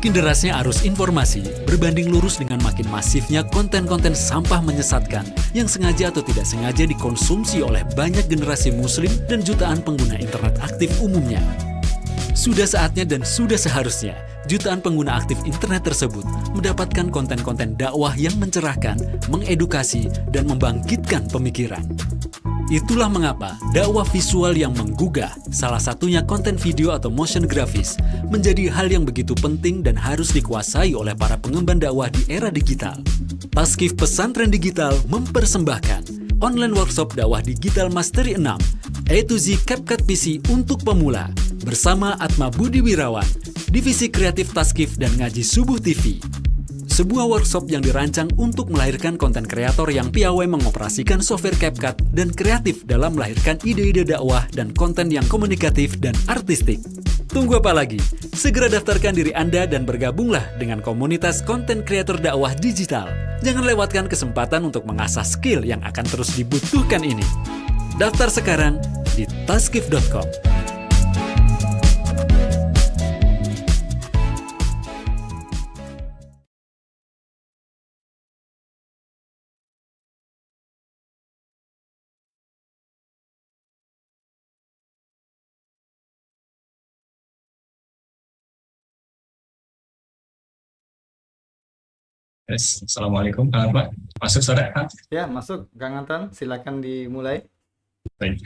Makin derasnya arus informasi berbanding lurus dengan makin masifnya konten-konten sampah menyesatkan yang sengaja atau tidak sengaja dikonsumsi oleh banyak generasi muslim dan jutaan pengguna internet aktif umumnya. Sudah saatnya dan sudah seharusnya jutaan pengguna aktif internet tersebut mendapatkan konten-konten dakwah yang mencerahkan, mengedukasi, dan membangkitkan pemikiran. Itulah mengapa dakwah visual yang menggugah, salah satunya konten video atau motion grafis, menjadi hal yang begitu penting dan harus dikuasai oleh para pengemban dakwah di era digital. Taskif Pesantren Digital mempersembahkan online workshop dakwah digital Mastery 6, A to Z CapCut PC untuk pemula, bersama Atma Budi Wirawan, Divisi Kreatif Taskif dan Ngaji Subuh TV. Sebuah workshop yang dirancang untuk melahirkan konten kreator yang piawai mengoperasikan software CapCut dan kreatif dalam melahirkan ide-ide dakwah dan konten yang komunikatif dan artistik. Tunggu apa lagi? Segera daftarkan diri Anda dan bergabunglah dengan komunitas konten kreator dakwah digital. Jangan lewatkan kesempatan untuk mengasah skill yang akan terus dibutuhkan ini. Daftar sekarang di taskif.com. Yes. Assalamualaikum, Pak. Masuk, saudara? Ya, masuk. Kang Anton, silakan dimulai. Baik.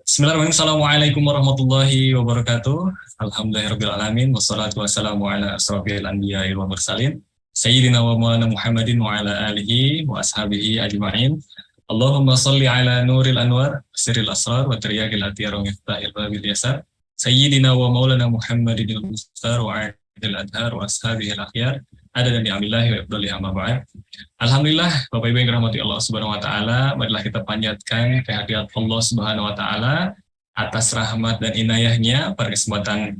Bismillahirrahmanirrahim. Assalamualaikum warahmatullahi wabarakatuh. Alhamdulillahirrahmanirrahim. Wassalatu wassalamu ala asrafil anbiya'i wal mursalin. Sayyidina wa maulana Muhammadin wa ala alihi wa ashabihi ajma'in. Allahumma salli ala nuril anwar, sirril asrar, wa tiryakil atiyar wa miftahil babil yasar. Sayyidina wa maulana Muhammadin al-mustar wa adil adhar wa ashabihi al-akhyar. Ada dan diambilahi wa ibdali amma ba'd. Alhamdulillah, Bapak Ibu yang dirahmati Allah Subhanahu wa taala, marilah kita panjatkan kehadirat Allah Subhanahu wa taala atas rahmat dan inayahnya pada kesempatan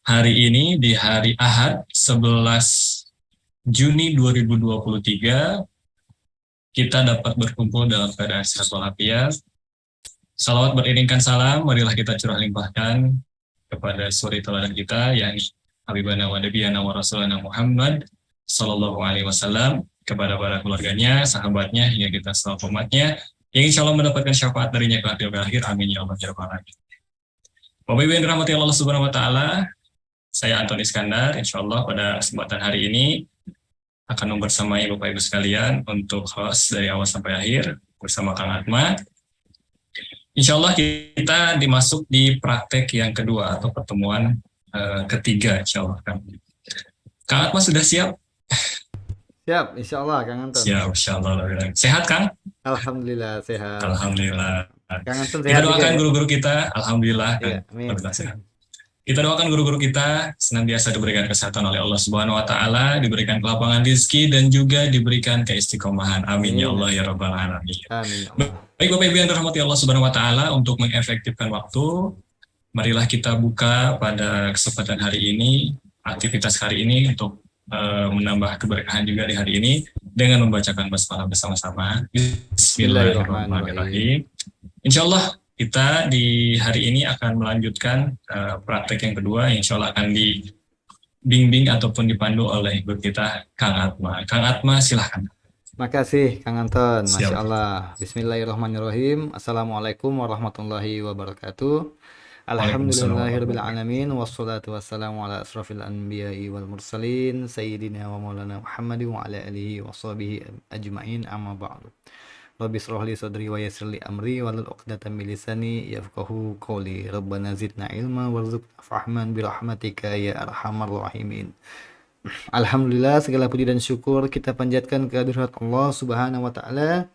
hari ini di hari Ahad 11 Juni 2023 kita dapat berkumpul dalam keadaan sehat walafiat. Salawat beriringkan salam, marilah kita curah limpahkan kepada suri teladan kita yang Habibana wa Nabiyana wa Rasulana Muhammad Sallallahu Alaihi Wasallam, kepada para keluarganya, sahabatnya, hingga kita seluruh umatnya, yang insya Allah mendapatkan syafaat darinya ke akhir. Amin ya Allah ya Rabbal Alamin. Bapak Ibu yang dirahmati Allah Subhanahu Wa Taala, saya Anton Iskandar. Insya Allah pada kesempatan hari ini akan membersamai Bapak Ibu sekalian untuk host dari awal sampai akhir bersama Kang Atma. Insya Allah kita dimasuk di praktek yang kedua atau pertemuan ketiga, insya Allah. Kang Atma sudah siap? Siap, insya Allah, Kang Anton. Siap, insya Allah. Sehat, Kang? Alhamdulillah, sehat. Alhamdulillah. Kang Anton Kita sehat doakan juga, ya? guru-guru kita, Alhamdulillah. Iya, amin. Sehat. Kita doakan guru-guru kita senantiasa diberikan kesehatan oleh Allah Subhanahu Wa Taala, diberikan kelapangan rezeki dan juga diberikan keistiqomahan. Amin ya Allah ya Rabbal Alamin. Amin. Baik Bapak Ibu yang dirahmati Allah Subhanahu Wa Taala, untuk mengefektifkan waktu, marilah kita buka pada kesempatan hari ini, aktivitas hari ini untuk menambah keberkahan juga di hari ini dengan membacakan basmalah bersama-sama. Bismillahirrahmanirrahim. Insya Allah kita di hari ini akan melanjutkan praktek yang kedua, insya Allah akan dibimbing ataupun dipandu oleh guru kita Kang Atma. Kang Atma silahkan. Makasih Kang Anton, Siap. Masya Allah. Bismillahirrahmanirrahim. Assalamualaikum warahmatullahi wabarakatuh. Alhamdulillahirabbil alamin, wassalatu wassalamu ala asrafil anbiya'i wal mursalin sayyidina wa maulana Muhammadin wa ala alihi wa sahbihi ajma'in, amma ba'du. Rabbi shrah li sadri wa yassir li amri wahlul 'uqdatam min lisani yafqahu qawli. Rabbana zidna ilma warzuqna fahman bi rahmatika ya arhamar rahimin. Alhamdulillah, segala puji dan syukur kita panjatkan kehadirat Allah Subhanahu wa taala,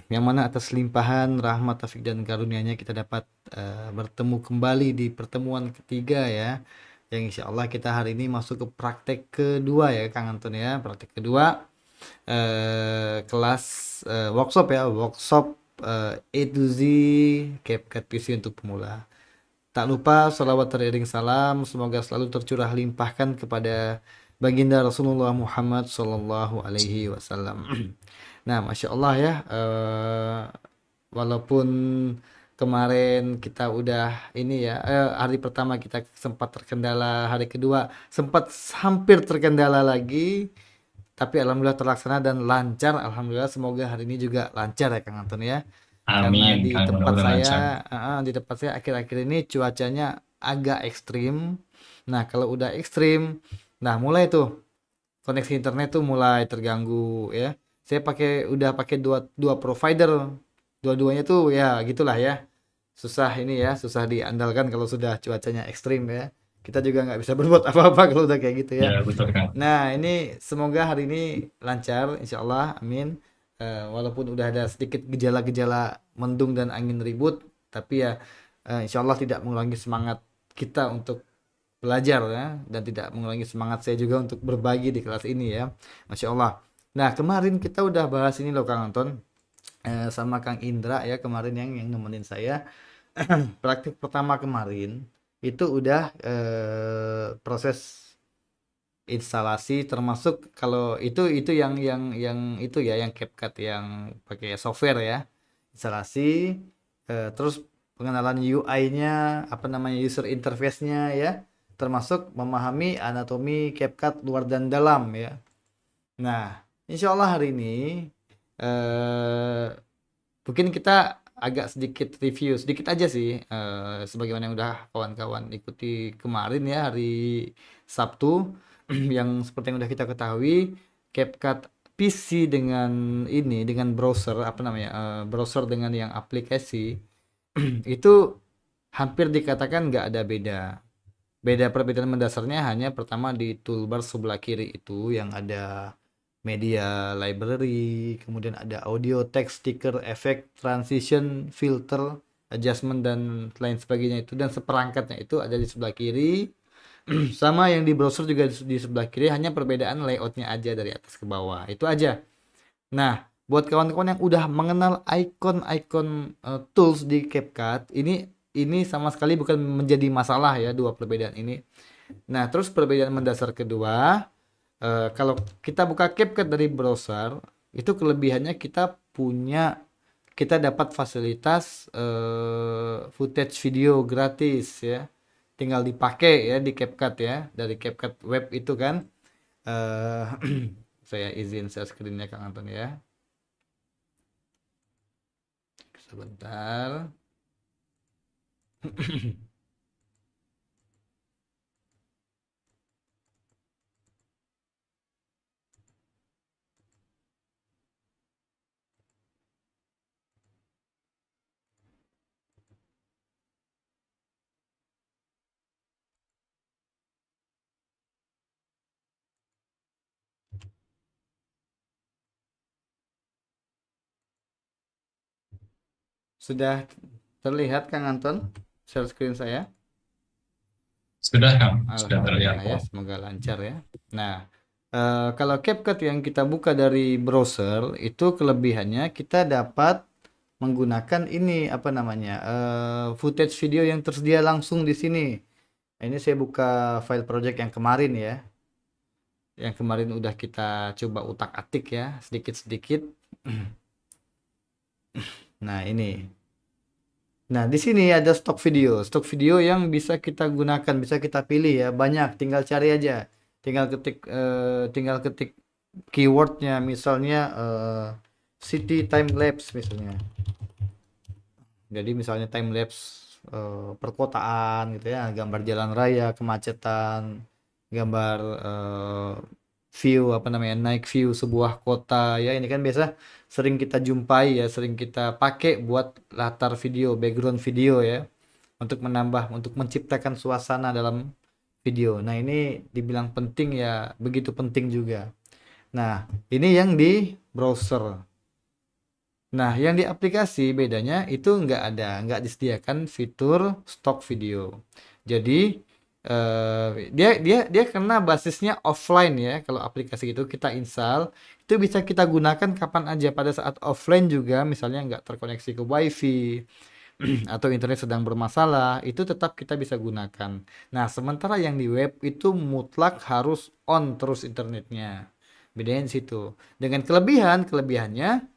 yang mana atas limpahan rahmat, taufik dan karunia-Nya kita dapat bertemu kembali di pertemuan ketiga, ya, yang insya Allah kita hari ini masuk ke praktek kedua, ya Kang Anton, ya, praktek kedua kelas workshop, ya, workshop A to Z CapCut PC untuk pemula. Tak lupa salawat teriring salam semoga selalu tercurah limpahkan kepada baginda Rasulullah Muhammad Sallallahu Alaihi Wasallam. Nah, Masya Allah, ya, walaupun kemarin kita udah ini ya, hari pertama kita sempat terkendala, hari kedua sempat hampir terkendala lagi, tapi alhamdulillah terlaksana dan lancar. Alhamdulillah, semoga hari ini juga lancar ya Kang Anton ya. Karena Amin, Kang. Mudah-mudahan lancar. di tempat saya akhir-akhir ini cuacanya agak ekstrim. Nah, kalau udah ekstrim, nah mulai tuh koneksi internet tuh mulai terganggu ya. Saya udah pakai dua dua provider. Dua-duanya tuh ya gitulah ya. Susah ini ya, susah diandalkan kalau sudah cuacanya ekstrim ya. Kita juga nggak bisa berbuat apa-apa kalau udah kayak gitu ya. Ya, betul, Kang. Nah, ini semoga hari ini lancar, insya Allah, amin. Walaupun udah ada sedikit gejala-gejala mendung dan angin ribut, tapi ya insya Allah tidak mengurangi semangat kita untuk belajar ya, dan tidak mengurangi semangat saya juga untuk berbagi di kelas ini ya, Masya Allah. Nah, kemarin kita udah bahas ini loh Kang Anton, sama Kang Indra ya, kemarin yang nemenin saya. Praktik pertama kemarin itu udah proses instalasi, termasuk kalau itu yang itu ya, yang CapCut yang pakai software ya, instalasi, terus pengenalan UI-nya, apa namanya, user interface-nya ya, termasuk memahami anatomi CapCut luar dan dalam ya. Nah, insya Allah hari ini mungkin kita agak sedikit review sedikit aja sih, sebagaimana yang udah kawan-kawan ikuti kemarin ya, hari Sabtu. Yang seperti yang udah kita ketahui, CapCut PC dengan ini, dengan browser apa namanya, browser dengan yang aplikasi itu hampir dikatakan nggak ada beda. Perbedaan mendasarnya hanya pertama di toolbar sebelah kiri itu yang ada media library, kemudian ada audio, text, sticker, efek, transition, filter, adjustment dan lain sebagainya itu, dan seperangkatnya itu ada di sebelah kiri. Sama yang di browser juga di sebelah kiri, hanya perbedaan layoutnya aja dari atas ke bawah, itu aja. Nah, buat kawan-kawan yang udah mengenal icon-icon tools di CapCut, ini sama sekali bukan menjadi masalah ya, dua perbedaan ini. Nah, terus perbedaan mendasar kedua, kalau kita buka CapCut dari browser, itu kelebihannya kita dapat fasilitas footage video gratis ya. Tinggal dipakai ya di CapCut ya, dari CapCut web itu kan. eh saya izin share screen-nya Kang Anton ya. Sebentar. Sudah terlihat Kang Anton share screen saya? Sudah, Kang. Sudah terlihat Alhamdulillah ya, kok. semoga lancar ya. Nah, kalau CapCut yang kita buka dari browser itu kelebihannya kita dapat menggunakan ini apa namanya, footage video yang tersedia langsung di sini. Nah, ini saya buka file project yang kemarin ya, yang kemarin udah kita coba utak-atik ya sedikit-sedikit. Nah, ini. Nah, di sini ada stok video yang bisa kita gunakan, bisa kita pilih ya, banyak, tinggal cari aja. Tinggal ketik keywordnya, misalnya city time lapse misalnya. Jadi misalnya time lapse perkotaan gitu ya, gambar jalan raya, kemacetan, gambar view apa namanya, night view sebuah kota ya, ini kan biasa sering kita jumpai ya, sering kita pakai buat latar video, background video ya, untuk menciptakan suasana dalam video. Nah, ini dibilang penting ya, begitu penting juga. Nah, ini yang di browser. Nah, yang di aplikasi bedanya itu nggak disediakan fitur stok video. Jadi dia karena basisnya offline ya. Kalau aplikasi itu kita install, itu bisa kita gunakan kapan aja, pada saat offline juga, misalnya nggak terkoneksi ke wifi atau internet sedang bermasalah, itu tetap kita bisa gunakan. Nah, sementara yang di web itu mutlak harus on terus internetnya. Bedanya di situ. Dengan kelebihannya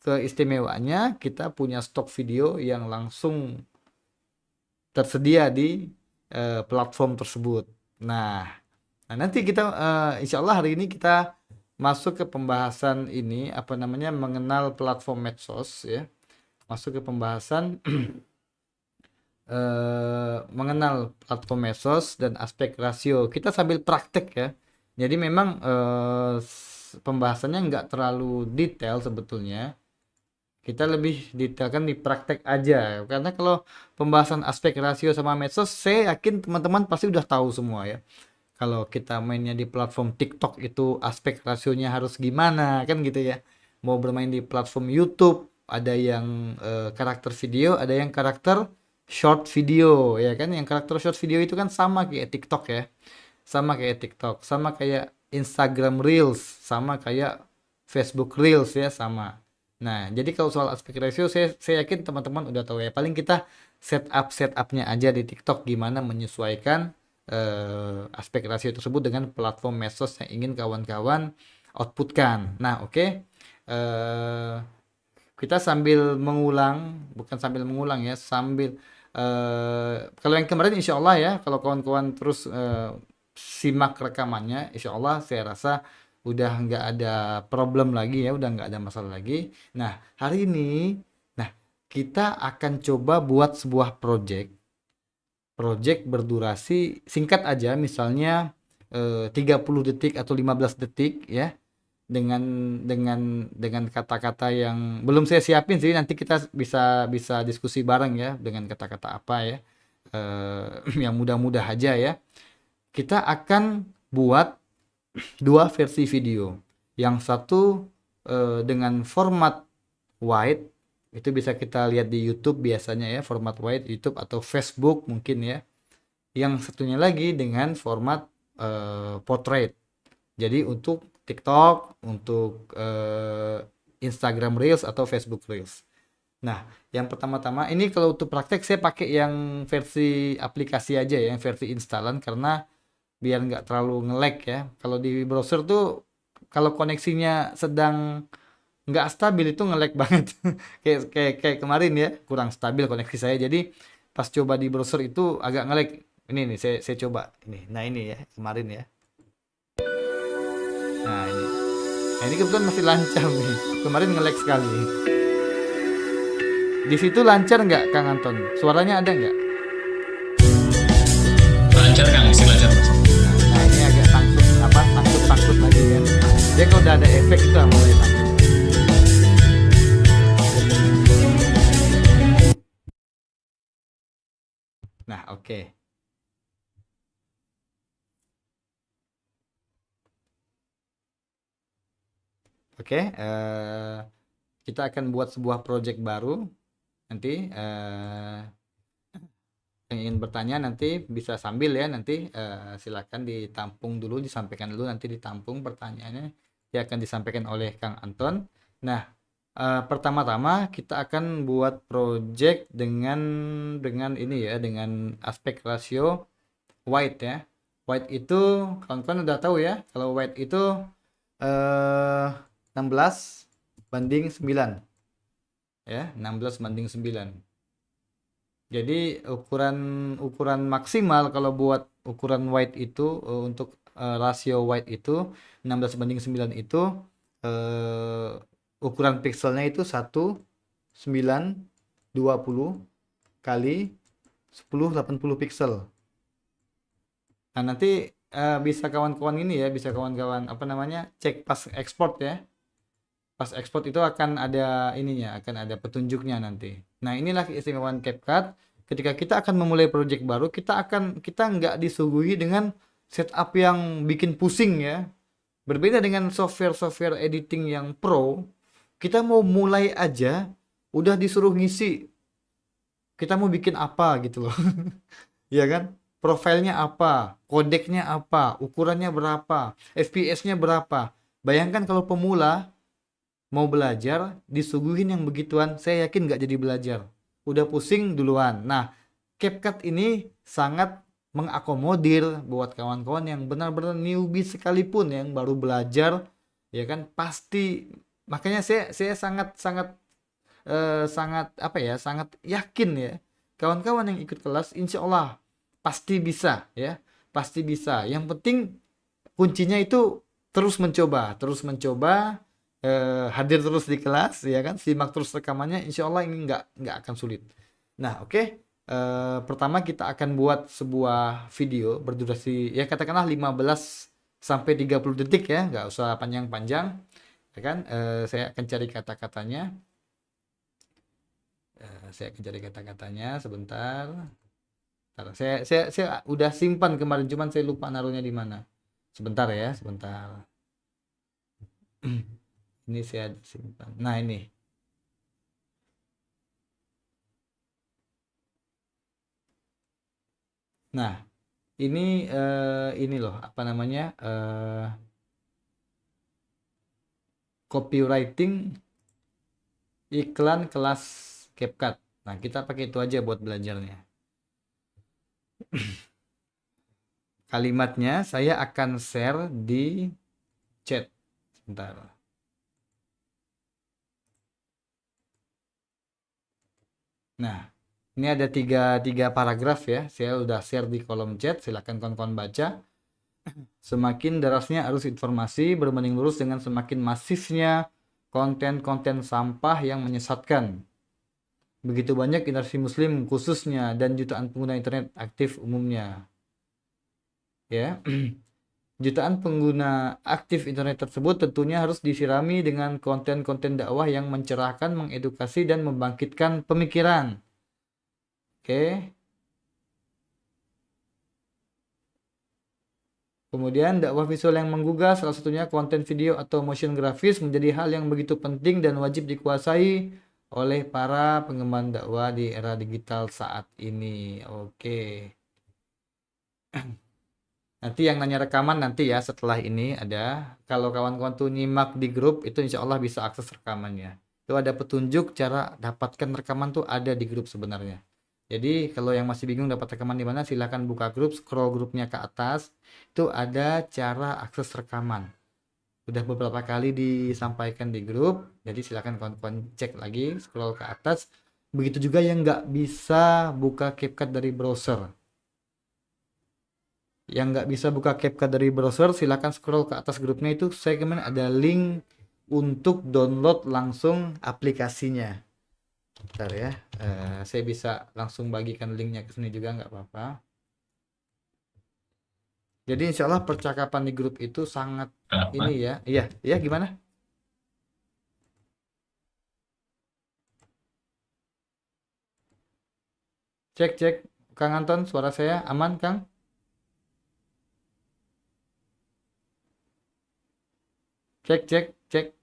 keistimewaannya kita punya stok video yang langsung tersedia di platform tersebut. Nah, nanti kita insya Allah hari ini kita masuk ke pembahasan ini apa namanya mengenal platform medsos ya. Masuk ke pembahasan mengenal platform medsos dan aspek rasio. Kita sambil praktek ya. Jadi memang pembahasannya nggak terlalu detail sebetulnya. Kita lebih detailkan di praktek aja. Karena kalau pembahasan aspek rasio sama medsos, saya yakin teman-teman pasti udah tahu semua ya. Kalau kita mainnya di platform TikTok itu aspek rasionya harus gimana kan gitu ya. Mau bermain di platform YouTube, ada yang karakter video, ada yang karakter short video ya kan. Yang karakter short video itu kan sama kayak TikTok ya. Sama kayak TikTok, sama kayak Instagram Reels, sama kayak Facebook Reels ya, sama. Nah, jadi kalau soal aspek ratio saya yakin teman-teman udah tahu ya. Paling kita setupnya aja di TikTok gimana menyesuaikan aspek rasio tersebut dengan platform medsos yang ingin kawan-kawan outputkan. Nah, oke. Kita sambil mengulang, bukan sambil mengulang ya, sambil kalau yang kemarin insya Allah ya, kalau kawan-kawan terus simak rekamannya, insya Allah saya rasa udah nggak ada problem lagi ya, udah nggak ada masalah lagi. Nah, hari ini, kita akan coba buat sebuah project berdurasi singkat aja, misalnya 30 detik atau 15 detik ya, dengan kata-kata yang belum saya siapin sih, nanti kita bisa diskusi bareng ya dengan kata-kata apa ya, yang mudah-mudah aja ya. Kita akan buat 2 versi video. Yang satu dengan format wide, itu bisa kita lihat di YouTube biasanya ya, format wide YouTube atau Facebook mungkin ya. Yang satunya lagi dengan format portrait. Jadi untuk TikTok, untuk Instagram Reels atau Facebook Reels. Nah, yang pertama-tama ini kalau untuk praktek saya pakai yang versi aplikasi aja ya, yang versi instalan, karena biar nggak terlalu nge-lag ya. Kalau di browser tuh kalau koneksinya sedang nggak stabil itu nge-lag banget. kayak kemarin ya, kurang stabil koneksi saya. Jadi pas coba di browser itu agak nge-lag. Ini nih saya coba ini. Nah, ini ya kemarin ya. Nah, ini. Nah, ini kebetulan masih lancar nih. Kemarin nge-lag sekali. Di situ lancar nggak Kang Anton? Suaranya ada nggak? Lancar Kang, isi lancar. Nah, ini agak sangkut lagi ya. Dia kalau udah ada efek itu mulai sangkut. Nah, oke. Oke, kita akan buat sebuah project baru. Nanti yang ingin bertanya nanti bisa sambil ya, nanti silakan ditampung dulu, disampaikan dulu, nanti ditampung pertanyaannya, dia akan disampaikan oleh Kang Anton. Nah, pertama-tama kita akan buat project dengan ini ya, dengan aspek rasio wide ya. Wide itu kawan-kawan udah tahu ya, kalau wide itu 16:9 ya, 16:9. Jadi ukuran maksimal kalau buat ukuran wide itu untuk rasio wide itu 16:9 itu ukuran pixelnya itu 1920 kali 1080 pixel. Nah, nanti bisa kawan-kawan ini ya, bisa kawan-kawan apa namanya, cek pas ekspor ya. Pas ekspor itu akan ada ininya, akan ada petunjuknya nanti. Nah, inilah keistimewaan CapCut. Ketika kita akan memulai project baru, kita nggak disuguhi dengan setup yang bikin pusing ya. Berbeda dengan software editing yang pro, kita mau mulai aja udah disuruh ngisi. Kita mau bikin apa gitu loh. Ya kan? Profilnya apa, kodeknya apa, ukurannya berapa, FPS-nya berapa. Bayangkan kalau pemula mau belajar disuguhin yang begituan, saya yakin nggak jadi belajar, udah pusing duluan. Nah, CapCut ini sangat mengakomodir buat kawan-kawan yang benar-benar newbie sekalipun, yang baru belajar ya kan, pasti Makanya saya sangat sangat sangat apa ya, sangat yakin ya, kawan-kawan yang ikut kelas insya Allah pasti bisa ya, pasti bisa. Yang penting kuncinya itu terus mencoba, hadir terus di kelas ya kan, simak terus rekamannya, insya Allah ini nggak akan sulit. Nah, oke. Pertama kita akan buat sebuah video berdurasi ya katakanlah 15 sampai 30 detik ya, nggak usah panjang-panjang ya kan. Saya akan cari kata-katanya. Saya akan cari kata-katanya sebentar. Bentar, saya udah simpan kemarin, cuman saya lupa naruhnya di mana. Sebentar ya, sebentar. Ini saya simpan. Nah, ini. Nah, ini loh, apa namanya? Copywriting iklan kelas CapCut. Nah, kita pakai itu aja buat belajarnya. Kalimatnya saya akan share di chat. Sebentar. Nah, ini ada tiga paragraf ya. Saya udah share di kolom chat. Silahkan kawan-kawan baca. Semakin derasnya arus informasi berbanding lurus dengan semakin masifnya konten-konten sampah yang menyesatkan. Begitu banyak generasi muslim khususnya dan jutaan pengguna internet aktif umumnya. Ya. Jutaan pengguna aktif internet tersebut tentunya harus disirami dengan konten-konten dakwah yang mencerahkan, mengedukasi dan membangkitkan pemikiran. Oke. Kemudian dakwah visual yang menggugah, salah satunya konten video atau motion grafis, menjadi hal yang begitu penting dan wajib dikuasai oleh para pengemban dakwah di era digital saat ini. Oke. Nanti yang nanya rekaman nanti ya setelah ini ada. Kalau kawan-kawan tuh nyimak di grup itu insya Allah bisa akses rekamannya. Itu ada petunjuk cara dapatkan rekaman tuh ada di grup sebenarnya. Jadi kalau yang masih bingung dapat rekaman di mana, silahkan buka grup, scroll grupnya ke atas. Itu ada cara akses rekaman. Udah beberapa kali disampaikan di grup. Jadi silahkan kawan-kawan cek lagi, scroll ke atas. Begitu juga yang nggak bisa buka CapCut dari browser. Yang nggak bisa buka CapCut dari browser, silahkan scroll ke atas grupnya, itu saya kemarin ada link untuk download langsung aplikasinya. Bentar ya, saya bisa langsung bagikan linknya ke sini juga nggak apa-apa. Jadi insya Allah percakapan di grup itu sangat ini ya, iya gimana? Cek, Kang Anton, suara saya aman Kang? Cek, cek.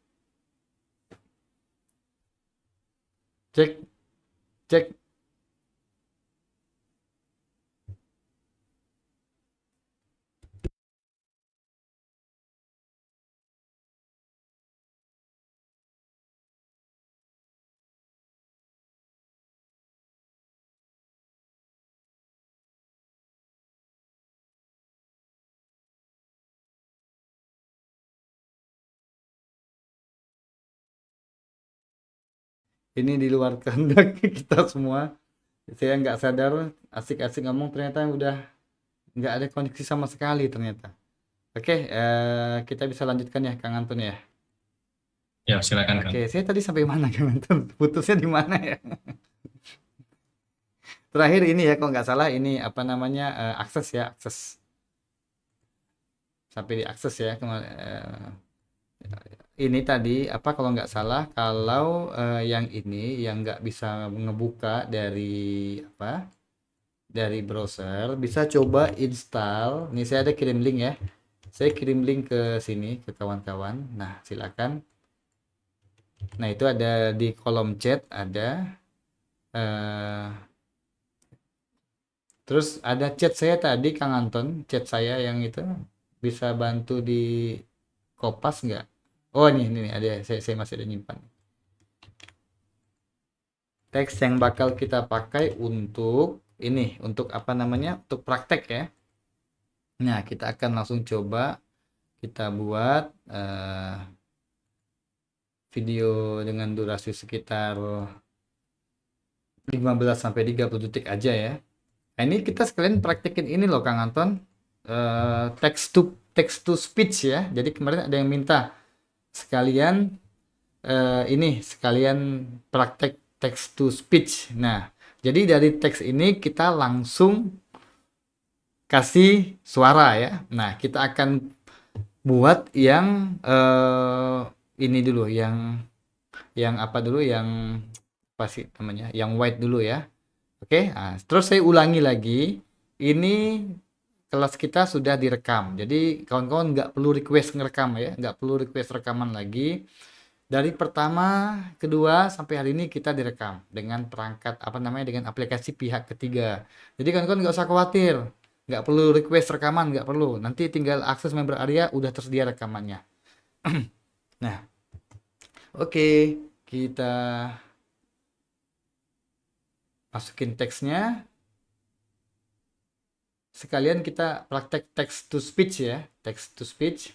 Ini di luar kehendak kita semua. Saya nggak sadar, asik-asik ngomong ternyata udah nggak ada koneksi sama sekali ternyata. Oke, kita bisa lanjutkan ya Kang Anton ya. Ya, silakan Kang. Oke, saya tadi sampai mana Kang Anton? Putusnya di mana ya? Terakhir ini ya, kalau nggak salah ini apa namanya, akses ya, akses. Sampai di akses ya. Ini tadi apa kalau nggak salah, kalau yang ini yang nggak bisa ngebuka dari apa, dari browser, bisa coba install. Nih saya ada kirim link ya. Saya kirim link ke sini ke kawan-kawan. Nah, silakan. Nah, itu ada di kolom chat ada. Terus ada chat saya tadi Kang Anton, chat saya yang itu bisa bantu di kopas nggak? Oh ini ada, saya masih ada nyimpan. Teks yang bakal kita pakai untuk ini, untuk apa namanya, untuk praktek ya. Nah, kita akan langsung coba kita buat video dengan durasi sekitar 15 sampai 30 detik aja ya. Nah, ini kita sekalian praktekin ini loh Kang Anton. Text to speech ya. Jadi kemarin ada yang minta sekalian sekalian praktek text to speech. Nah, jadi dari teks ini kita langsung kasih suara ya. Nah, kita akan buat yang ini dulu, yang apa dulu, yang apa sih namanya, yang white dulu ya. Oke, nah, terus saya ulangi lagi. Ini kelas kita sudah direkam. Jadi kawan-kawan nggak perlu request ngerekam ya, nggak perlu request rekaman lagi. Dari pertama, kedua sampai hari ini kita direkam dengan perangkat apa namanya, dengan aplikasi pihak ketiga. Jadi kawan-kawan nggak usah khawatir, nggak perlu request rekaman, nggak perlu. Nanti tinggal akses member area udah tersedia rekamannya. Nah, oke, kita masukin teksnya. Sekalian kita praktek text to speech ya, text to speech.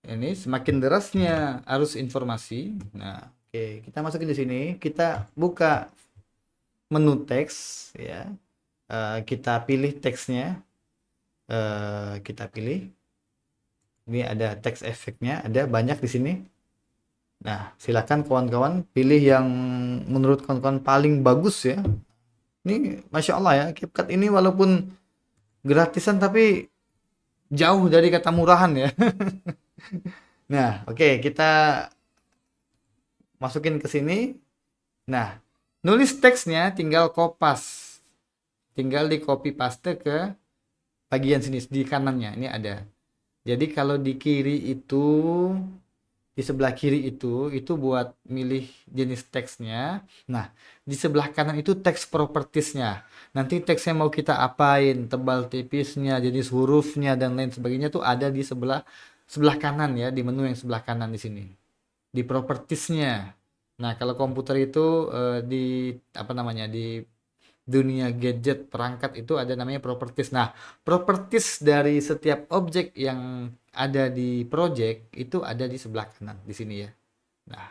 Ini semakin derasnya arus informasi. Nah, oke, kita masukin di sini. Kita buka menu teks ya. Kita pilih teksnya. Kita pilih. Ini ada teks efeknya, ada banyak di sini. Nah, silakan kawan-kawan pilih yang menurut kawan-kawan paling bagus ya. Ini Masya Allah ya, CapCut ini walaupun gratisan tapi jauh dari kata murahan ya. Nah, oke, kita masukin ke sini. Nah, nulis teksnya tinggal kopas. Tinggal di copy paste ke bagian sini di kanannya. Ini ada. Jadi kalau di kiri itu, di sebelah kiri itu buat milih jenis teksnya. Nah, di sebelah kanan itu teks propertiesnya. Nanti teksnya mau kita apain, tebal tipisnya, jenis hurufnya dan lain sebagainya tuh ada di sebelah kanan ya, di menu yang sebelah kanan di sini. Di propertiesnya. Nah, kalau komputer itu di apa namanya, di dunia gadget perangkat itu ada namanya properties. Nah, properties dari setiap objek yang ada di project itu ada di sebelah kanan di sini ya. Nah,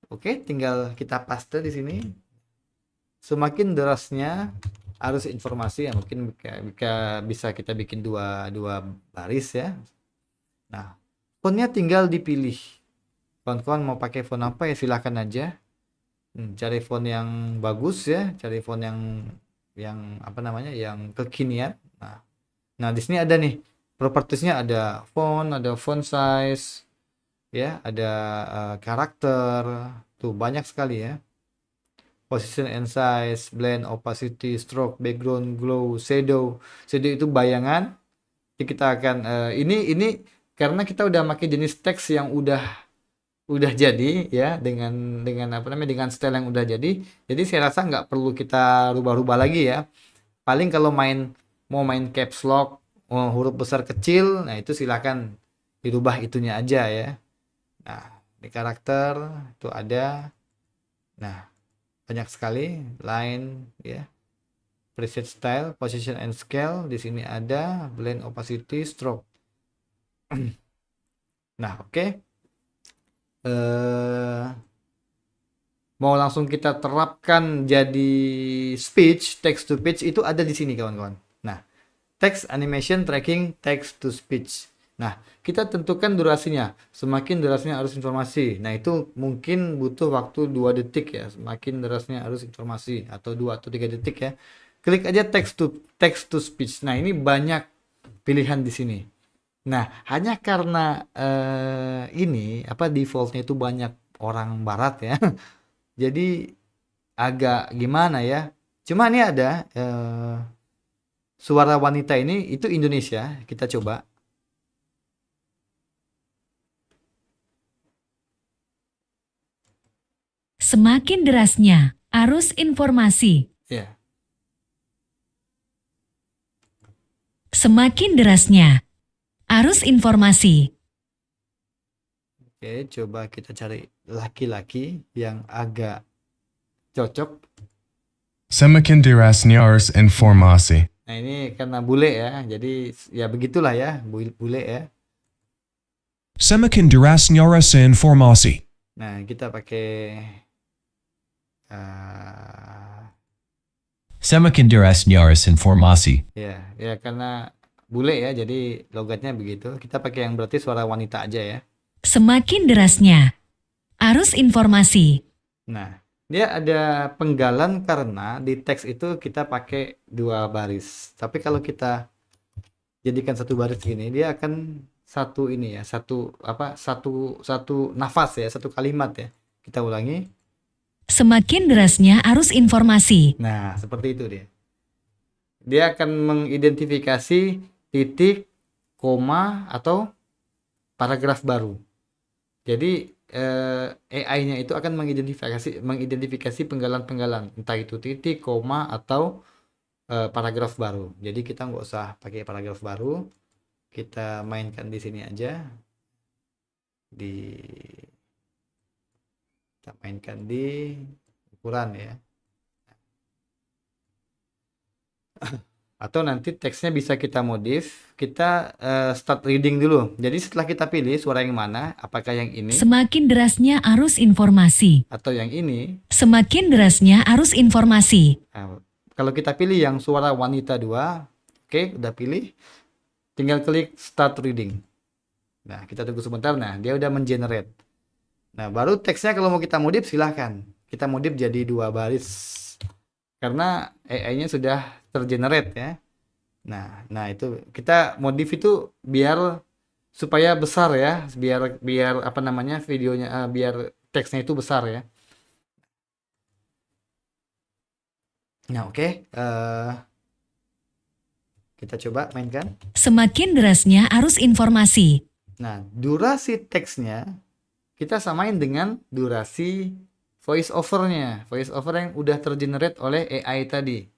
oke, tinggal kita paste di sini. Semakin derasnya arus informasi ya, mungkin bisa kita bikin dua baris ya. Nah, fontnya tinggal dipilih. Kawan-kawan mau pakai font apa ya silahkan aja. Cari font yang bagus ya, cari font yang apa namanya, yang kekinian. Nah di sini ada nih propertiesnya, ada font size ya, ada karakter, tuh banyak sekali ya. Position and size, blend, opacity, stroke, background, glow, shadow itu bayangan. Jadi kita akan ini karena kita udah pakai jenis teks yang udah jadi ya, dengan apa namanya, dengan style yang udah jadi saya rasa nggak perlu kita rubah-rubah lagi ya. Paling kalau mau main caps lock, huruf besar kecil, nah itu silakan dirubah itunya aja ya. Nah, di karakter itu ada, nah banyak sekali, line ya, preset style, position and scale, di sini ada blend, opacity, stroke. Nah, oke. Mau langsung kita terapkan jadi speech, text to speech itu ada di sini kawan-kawan. Nah, text animation tracking text to speech. Nah, kita tentukan durasinya. Semakin derasnya arus informasi. Nah, itu mungkin butuh waktu 2 detik ya. Semakin derasnya arus informasi, atau 2 atau 3 detik ya. Klik aja text to speech. Nah, ini banyak pilihan di sini. Nah, hanya karena ini apa, defaultnya itu banyak orang barat ya. Jadi agak gimana ya. Cuma ini ada suara wanita ini itu Indonesia. Kita coba. Semakin derasnya arus informasi. Ya. Semakin derasnya arus informasi. Oke, coba kita cari laki-laki yang agak cocok. Semakin derasnya arus informasi. Nah, ini karena bule ya, jadi ya begitulah ya, bule ya. Semakin derasnya rasa informasi. Nah, kita pakai uh, Semakin derasnya arus informasi. ya karena bule ya, jadi logatnya begitu. Kita pakai yang berarti suara wanita aja ya. Semakin derasnya arus informasi. Nah, dia ada penggalan karena di teks itu kita pakai 2 baris. Tapi kalau kita jadikan 1 baris gini, dia akan satu ini ya, satu nafas ya, 1 kalimat ya. Kita ulangi. Semakin derasnya arus informasi. Nah, seperti itu dia. Dia akan mengidentifikasi titik, koma, atau paragraf baru. Jadi AI-nya itu akan mengidentifikasi penggalan-penggalan, entah itu titik, koma, atau paragraf baru. Jadi kita nggak usah pakai paragraf baru, kita mainkan di sini aja. Kita mainkan di ukuran ya. Atau nanti teksnya bisa kita modif, kita start reading dulu. Jadi setelah kita pilih suara yang mana, apakah yang ini Semakin derasnya arus informasi. atau yang ini. Semakin derasnya arus informasi. Nah, kalau kita pilih yang suara wanita 2, oke, udah pilih, tinggal klik start reading. Nah, kita tunggu sebentar. Nah, dia udah mengenerate. Nah, baru teksnya kalau mau kita modif silahkan. Kita modif jadi 2 baris. Karena AI-nya sudah tergenerate ya. Nah itu kita modif itu biar supaya besar ya, biar apa namanya videonya, biar teksnya itu besar ya. Nah oke, kita coba mainkan. Semakin derasnya arus informasi. Nah durasi teksnya kita samain dengan durasi voice overnya, voice over yang udah tergenerate oleh AI tadi.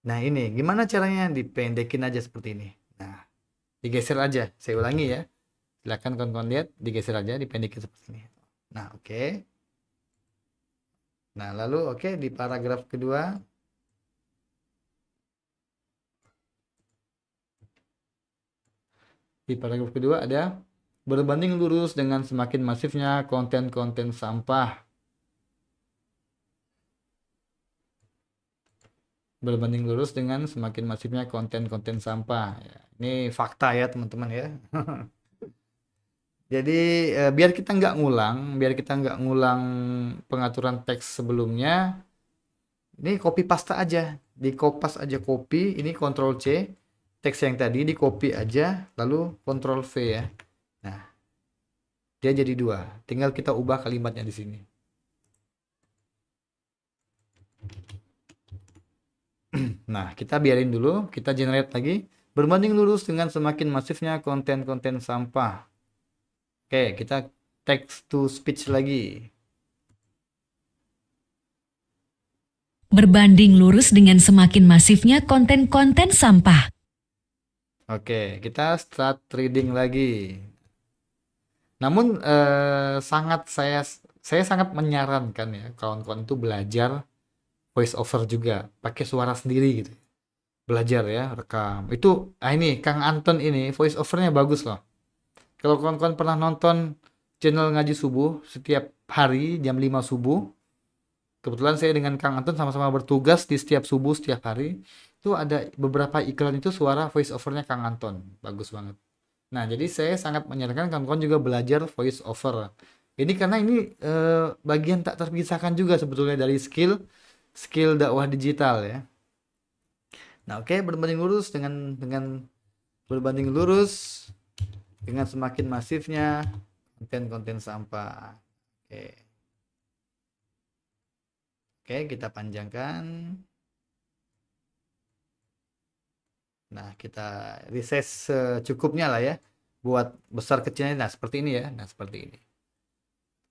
Nah ini gimana caranya? Dipendekin aja seperti ini. Nah digeser aja, saya ulangi ya, silakan kawan-kawan lihat, digeser aja, dipendekin seperti ini. Nah oke. Nah lalu oke, di paragraf kedua ada berbanding lurus dengan semakin masifnya konten-konten sampah. Berbanding lurus dengan semakin masifnya konten-konten sampah. Ya, ini fakta ya teman-teman ya. Jadi biar kita nggak ngulang pengaturan teks sebelumnya, ini copy paste aja, di kopas aja copy, ini Ctrl C, teks yang tadi di copy aja, lalu Ctrl V ya. Nah, dia jadi 2, tinggal kita ubah kalimatnya di sini. Nah, kita biarin dulu, kita generate lagi. Berbanding lurus dengan semakin masifnya konten-konten sampah. Oke, kita text to speech lagi. Berbanding lurus dengan semakin masifnya konten-konten sampah. Oke, kita start reading lagi. Namun saya sangat menyarankan ya kawan-kawan itu belajar voice over juga, pakai suara sendiri gitu. Belajar ya, rekam. Itu ini Kang Anton ini voice overnya bagus loh. Kalau kawan-kawan pernah nonton channel ngaji subuh setiap hari jam 5 subuh. Kebetulan saya dengan Kang Anton sama-sama bertugas di setiap subuh setiap hari. Itu ada beberapa iklan itu suara voice overnya Kang Anton. Bagus banget. Nah, jadi saya sangat menyarankan kawan-kawan juga belajar voice over. Ini karena ini bagian tak terpisahkan juga sebetulnya dari skill dakwah digital ya. Nah, oke, berbanding lurus dengan semakin masifnya konten-konten sampah. Oke, kita panjangkan. Nah, kita resize secukupnya lah ya. Buat besar kecilnya, nah seperti ini ya. Nah, seperti ini.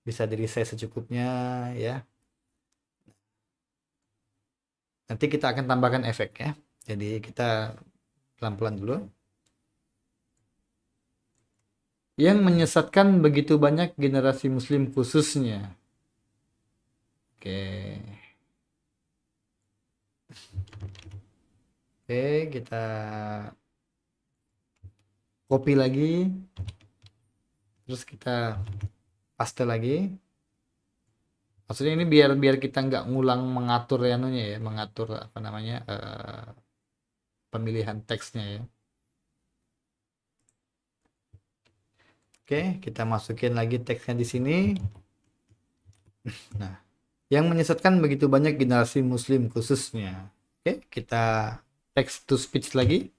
Bisa di resize secukupnya ya. Nanti kita akan tambahkan efek ya. Jadi kita pelan-pelan dulu. Yang menyesatkan begitu banyak generasi muslim khususnya. Oke. Oke, kita copy lagi. Terus kita paste lagi. Maksudnya ini biar biar kita nggak ngulang mengatur anunya ya, mengatur apa namanya pemilihan teksnya ya. Oke, kita masukin lagi teksnya di sini. Nah, yang menyesatkan begitu banyak generasi Muslim khususnya. Oke, kita text to speech lagi.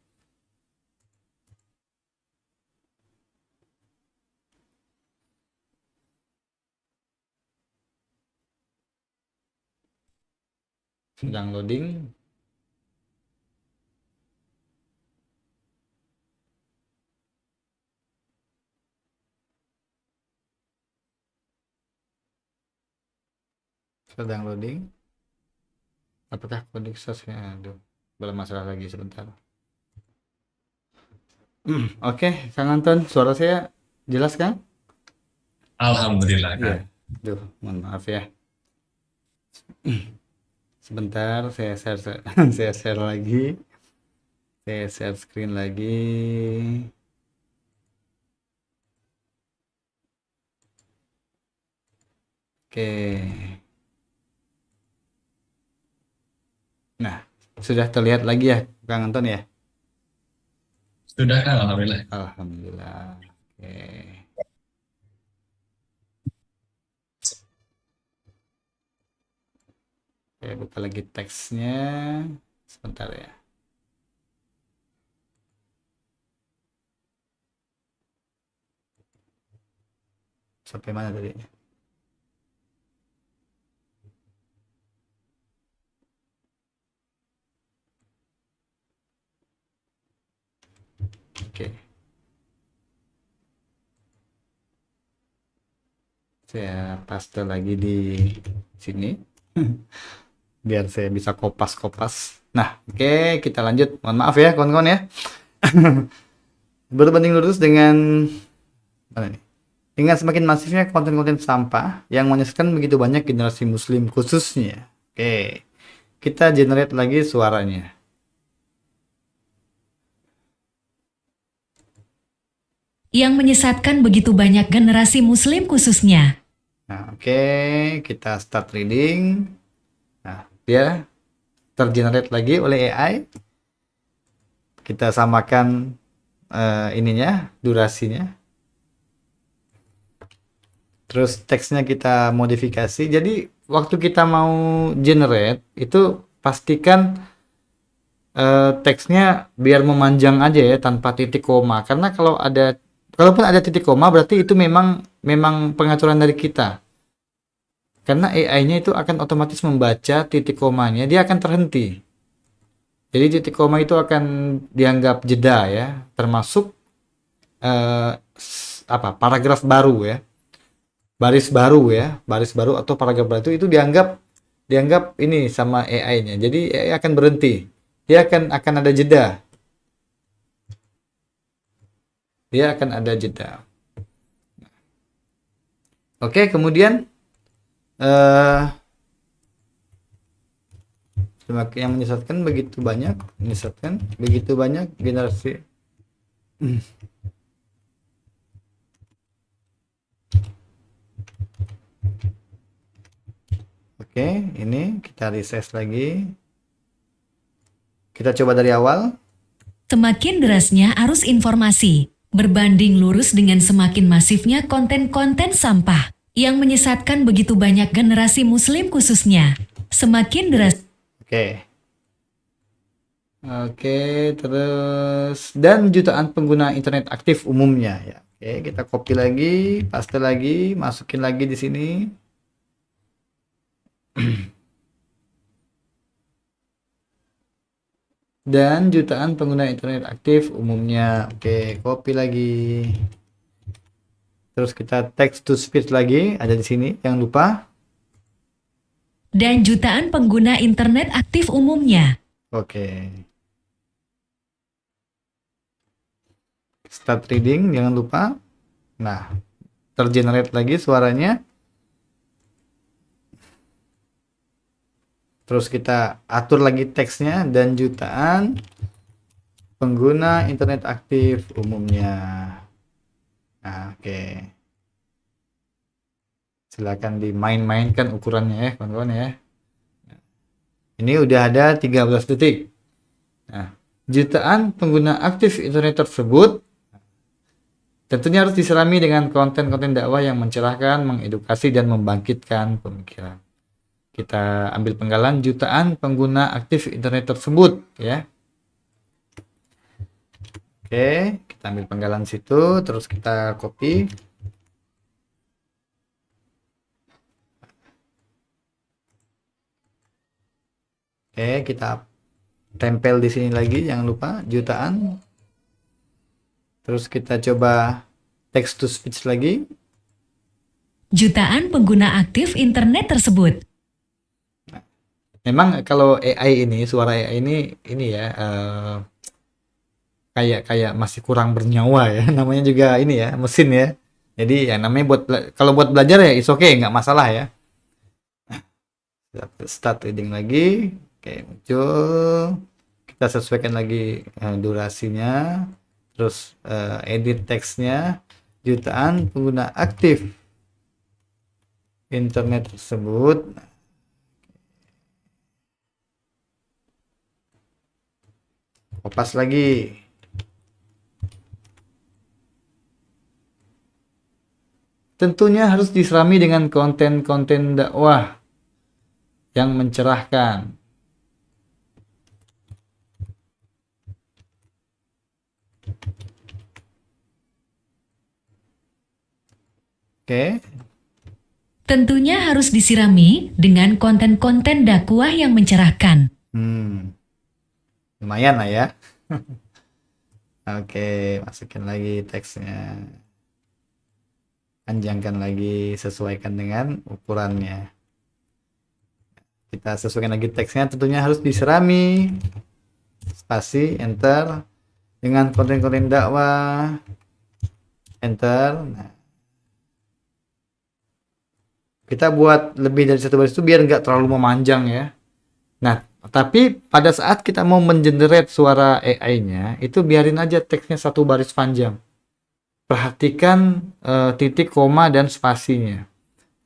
Sedang loading. Sedang loading. Apakah kode suksesnya? Aduh, bermasalah lagi sebentar. Oke, Kang Anton, suara saya jelas kan? Alhamdulillah, Iya. Kang. Duh, mohon maaf ya. Sebentar, saya share, saya share lagi. Saya share screen lagi. Oke. Nah, sudah terlihat lagi ya, Kang Anton ya? Sudah, Kang, alhamdulillah. Alhamdulillah. Oke. Oke, buka lagi teksnya. Sebentar ya. Sampai mana tadi? Oke. Saya paste lagi di sini. Biar saya bisa kopas-kopas. Nah, oke, kita lanjut. Mohon maaf ya, kawan-kawan ya. Berbanding lurus dengan mana nih? Dengan semakin masifnya konten-konten sampah yang menyesatkan begitu banyak generasi Muslim khususnya. Oke, kita generate lagi suaranya. Yang menyesatkan begitu banyak generasi Muslim khususnya. Nah, oke, kita start reading. Nah, dia tergenerate lagi oleh AI. Kita samakan ininya, durasinya. Terus teksnya kita modifikasi. Jadi waktu kita mau generate itu pastikan teksnya biar memanjang aja ya tanpa titik koma. Karena kalaupun ada titik koma berarti itu memang pengaturan dari kita. Karena AI-nya itu akan otomatis membaca titik komanya, dia akan terhenti. Jadi titik koma itu akan dianggap jeda ya, termasuk paragraf baru ya. Baris baru atau paragraf baru itu dianggap ini sama AI-nya. Jadi AI akan berhenti. Dia akan ada jeda. Oke, kemudian yang menyesatkan begitu banyak generasi. Oke, ini kita refresh lagi. Kita coba dari awal. Semakin derasnya arus informasi, berbanding lurus dengan semakin masifnya konten-konten sampah yang menyesatkan begitu banyak generasi Muslim khususnya. Semakin deras. Oke, terus dan jutaan pengguna internet aktif umumnya ya. Oke, kita copy lagi, paste lagi, masukin lagi di sini. Dan jutaan pengguna internet aktif umumnya. Oke, copy lagi. Terus kita text to speech lagi, ada di sini, jangan lupa. Dan jutaan pengguna internet aktif umumnya. Oke. Start reading, jangan lupa. Nah, tergenerate lagi suaranya. Terus kita atur lagi teksnya dan jutaan pengguna internet aktif umumnya. Nah, oke. Silakan dimain-mainkan ukurannya ya kawan-kawan ya. Ini udah ada 13 detik. Nah, jutaan pengguna aktif internet tersebut tentunya harus diserami dengan konten-konten dakwah yang mencerahkan, mengedukasi, dan membangkitkan pemikiran. Kita ambil penggalan jutaan pengguna aktif internet tersebut ya. Oke, kita ambil penggalan situ, terus kita copy. Oke, kita tempel di sini lagi, jangan lupa jutaan. Terus kita coba text to speech lagi. Jutaan pengguna aktif internet tersebut. Memang kalau AI ini, suara AI ini ya kayak masih kurang bernyawa ya. Namanya juga ini ya, mesin ya. Jadi ya namanya kalau buat belajar ya is okay, nggak masalah ya. Start reading lagi. Oke, muncul. Kita sesuaikan lagi durasinya. Terus edit teksnya. Jutaan pengguna aktif internet tersebut. Kopas lagi. Tentunya harus diserami dengan konten-konten dakwah yang mencerahkan. Oke. Tentunya harus disirami dengan konten-konten dakwah yang mencerahkan. Lumayan lah ya. Oke, masukin lagi teksnya. Panjangkan lagi, sesuaikan dengan ukurannya. Kita sesuaikan lagi teksnya, tentunya harus diserami. Spasi, enter. Dengan konten-konten dakwah. Enter. Nah. Kita buat lebih dari satu baris itu biar nggak terlalu memanjang ya. Nah, tapi pada saat kita mau mengenerate suara AI-nya, itu biarin aja teksnya satu baris panjang. Perhatikan titik, koma, dan spasinya.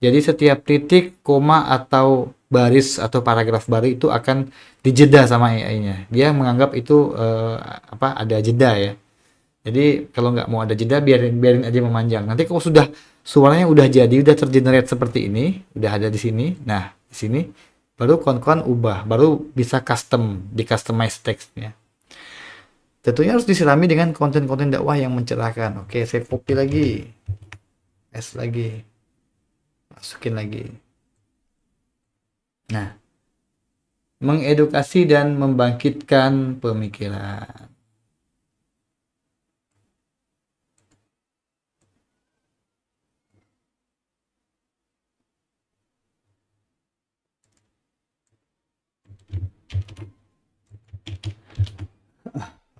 Jadi setiap titik, koma, atau baris atau paragraf baru itu akan dijeda sama AI-nya. Dia menganggap itu ada jeda ya. Jadi kalau nggak mau ada jeda, biarin aja memanjang. Nanti kalau sudah suaranya udah jadi, udah tergenerate seperti ini, udah ada di sini. Nah, di sini baru kawan-kawan ubah, baru bisa di customize teksnya. Tentunya harus diserami dengan konten-konten dakwah yang mencerahkan. Oke, saya copy lagi. Paste lagi. Masukin lagi. Nah, mengedukasi dan membangkitkan pemikiran.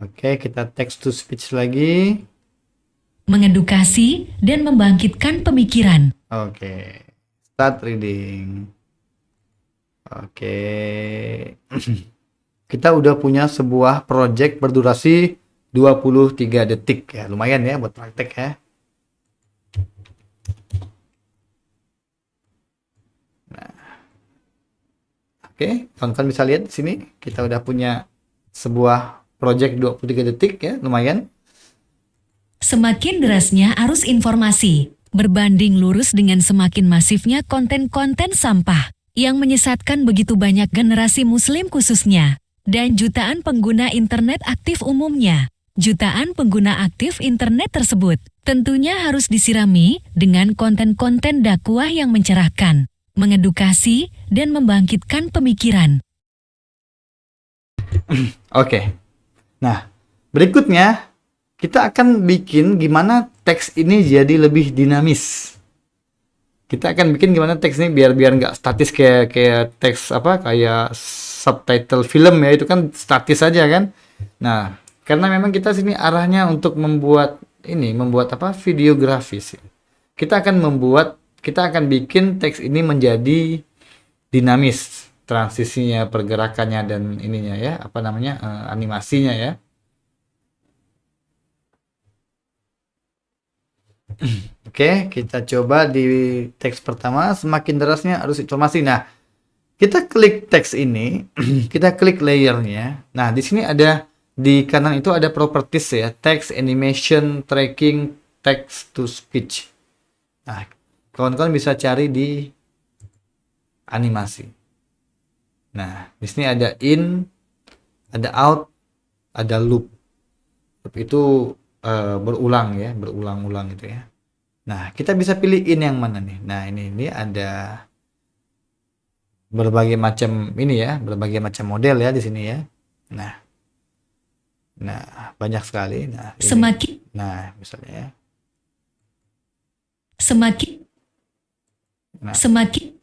Oke, kita text to speech lagi. Mengedukasi dan membangkitkan pemikiran. Oke, start reading. Oke, kita udah punya sebuah project berdurasi 23 detik ya, lumayan ya buat praktek ya. Nah, oke, kawan-kawan bisa lihat di sini kita udah punya sebuah project 23 detik ya, lumayan. Semakin derasnya arus informasi, berbanding lurus dengan semakin masifnya konten-konten sampah yang menyesatkan begitu banyak generasi muslim khususnya, dan jutaan pengguna internet aktif umumnya. Jutaan pengguna aktif internet tersebut tentunya harus disirami dengan konten-konten dakwah yang mencerahkan, mengedukasi, dan membangkitkan pemikiran. Oke. Nah, berikutnya kita akan bikin gimana teks ini jadi lebih dinamis. Kita akan bikin gimana teks ini biar nggak statis kayak teks kayak subtitle film ya, itu kan statis aja kan. Nah, karena memang kita sini arahnya untuk membuat videografis. Kita akan bikin teks ini menjadi dinamis, transisinya, pergerakannya, dan ininya ya, animasinya ya. Oke, kita coba di teks pertama, semakin derasnya arus informasi. Nah, kita klik teks ini, kita klik layernya. Nah, di sini ada di kanan itu ada properties ya, text, animation, tracking, text to speech. Nah, kawan-kawan bisa cari di animasi. Nah, di sini ada in, ada out, ada loop. Loop itu berulang ya, berulang-ulang gitu ya. Nah, kita bisa pilih in yang mana nih? Nah, ini ada berbagai macam ini ya, berbagai macam model ya di sini ya. Nah, banyak sekali. Nah, ini. Semakin Nah, misalnya ya. semakin Nah. semakin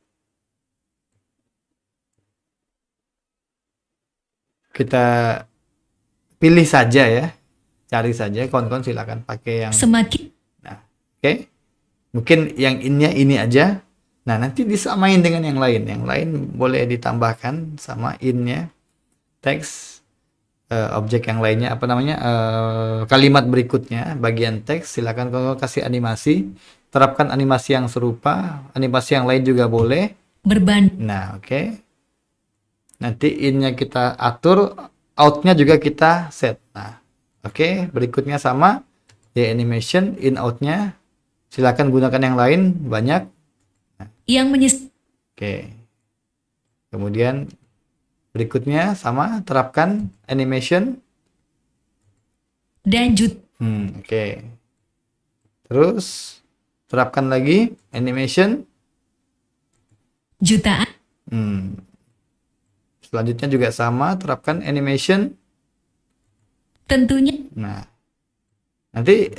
Kita pilih saja ya, cari saja, kawan-kawan silakan pakai yang semakin oke. Mungkin yang innya ini aja. Nah, nanti disamain dengan yang lain. Yang lain boleh ditambahkan sama innya, teks, objek yang lainnya, apa namanya, kalimat berikutnya, bagian teks, silakan kalau kasih animasi, terapkan animasi yang serupa, animasi yang lain juga boleh. berbanding Nah, oke. Nanti innya kita atur, outnya juga kita set. Nah, oke. Berikutnya sama, di animation, in outnya, silakan gunakan yang lain, banyak. yang menyes Oke. Kemudian berikutnya sama, terapkan animation. dan Oke. Terus terapkan lagi animation. jutaan Selanjutnya juga sama, terapkan animation. tentunya Nah, nanti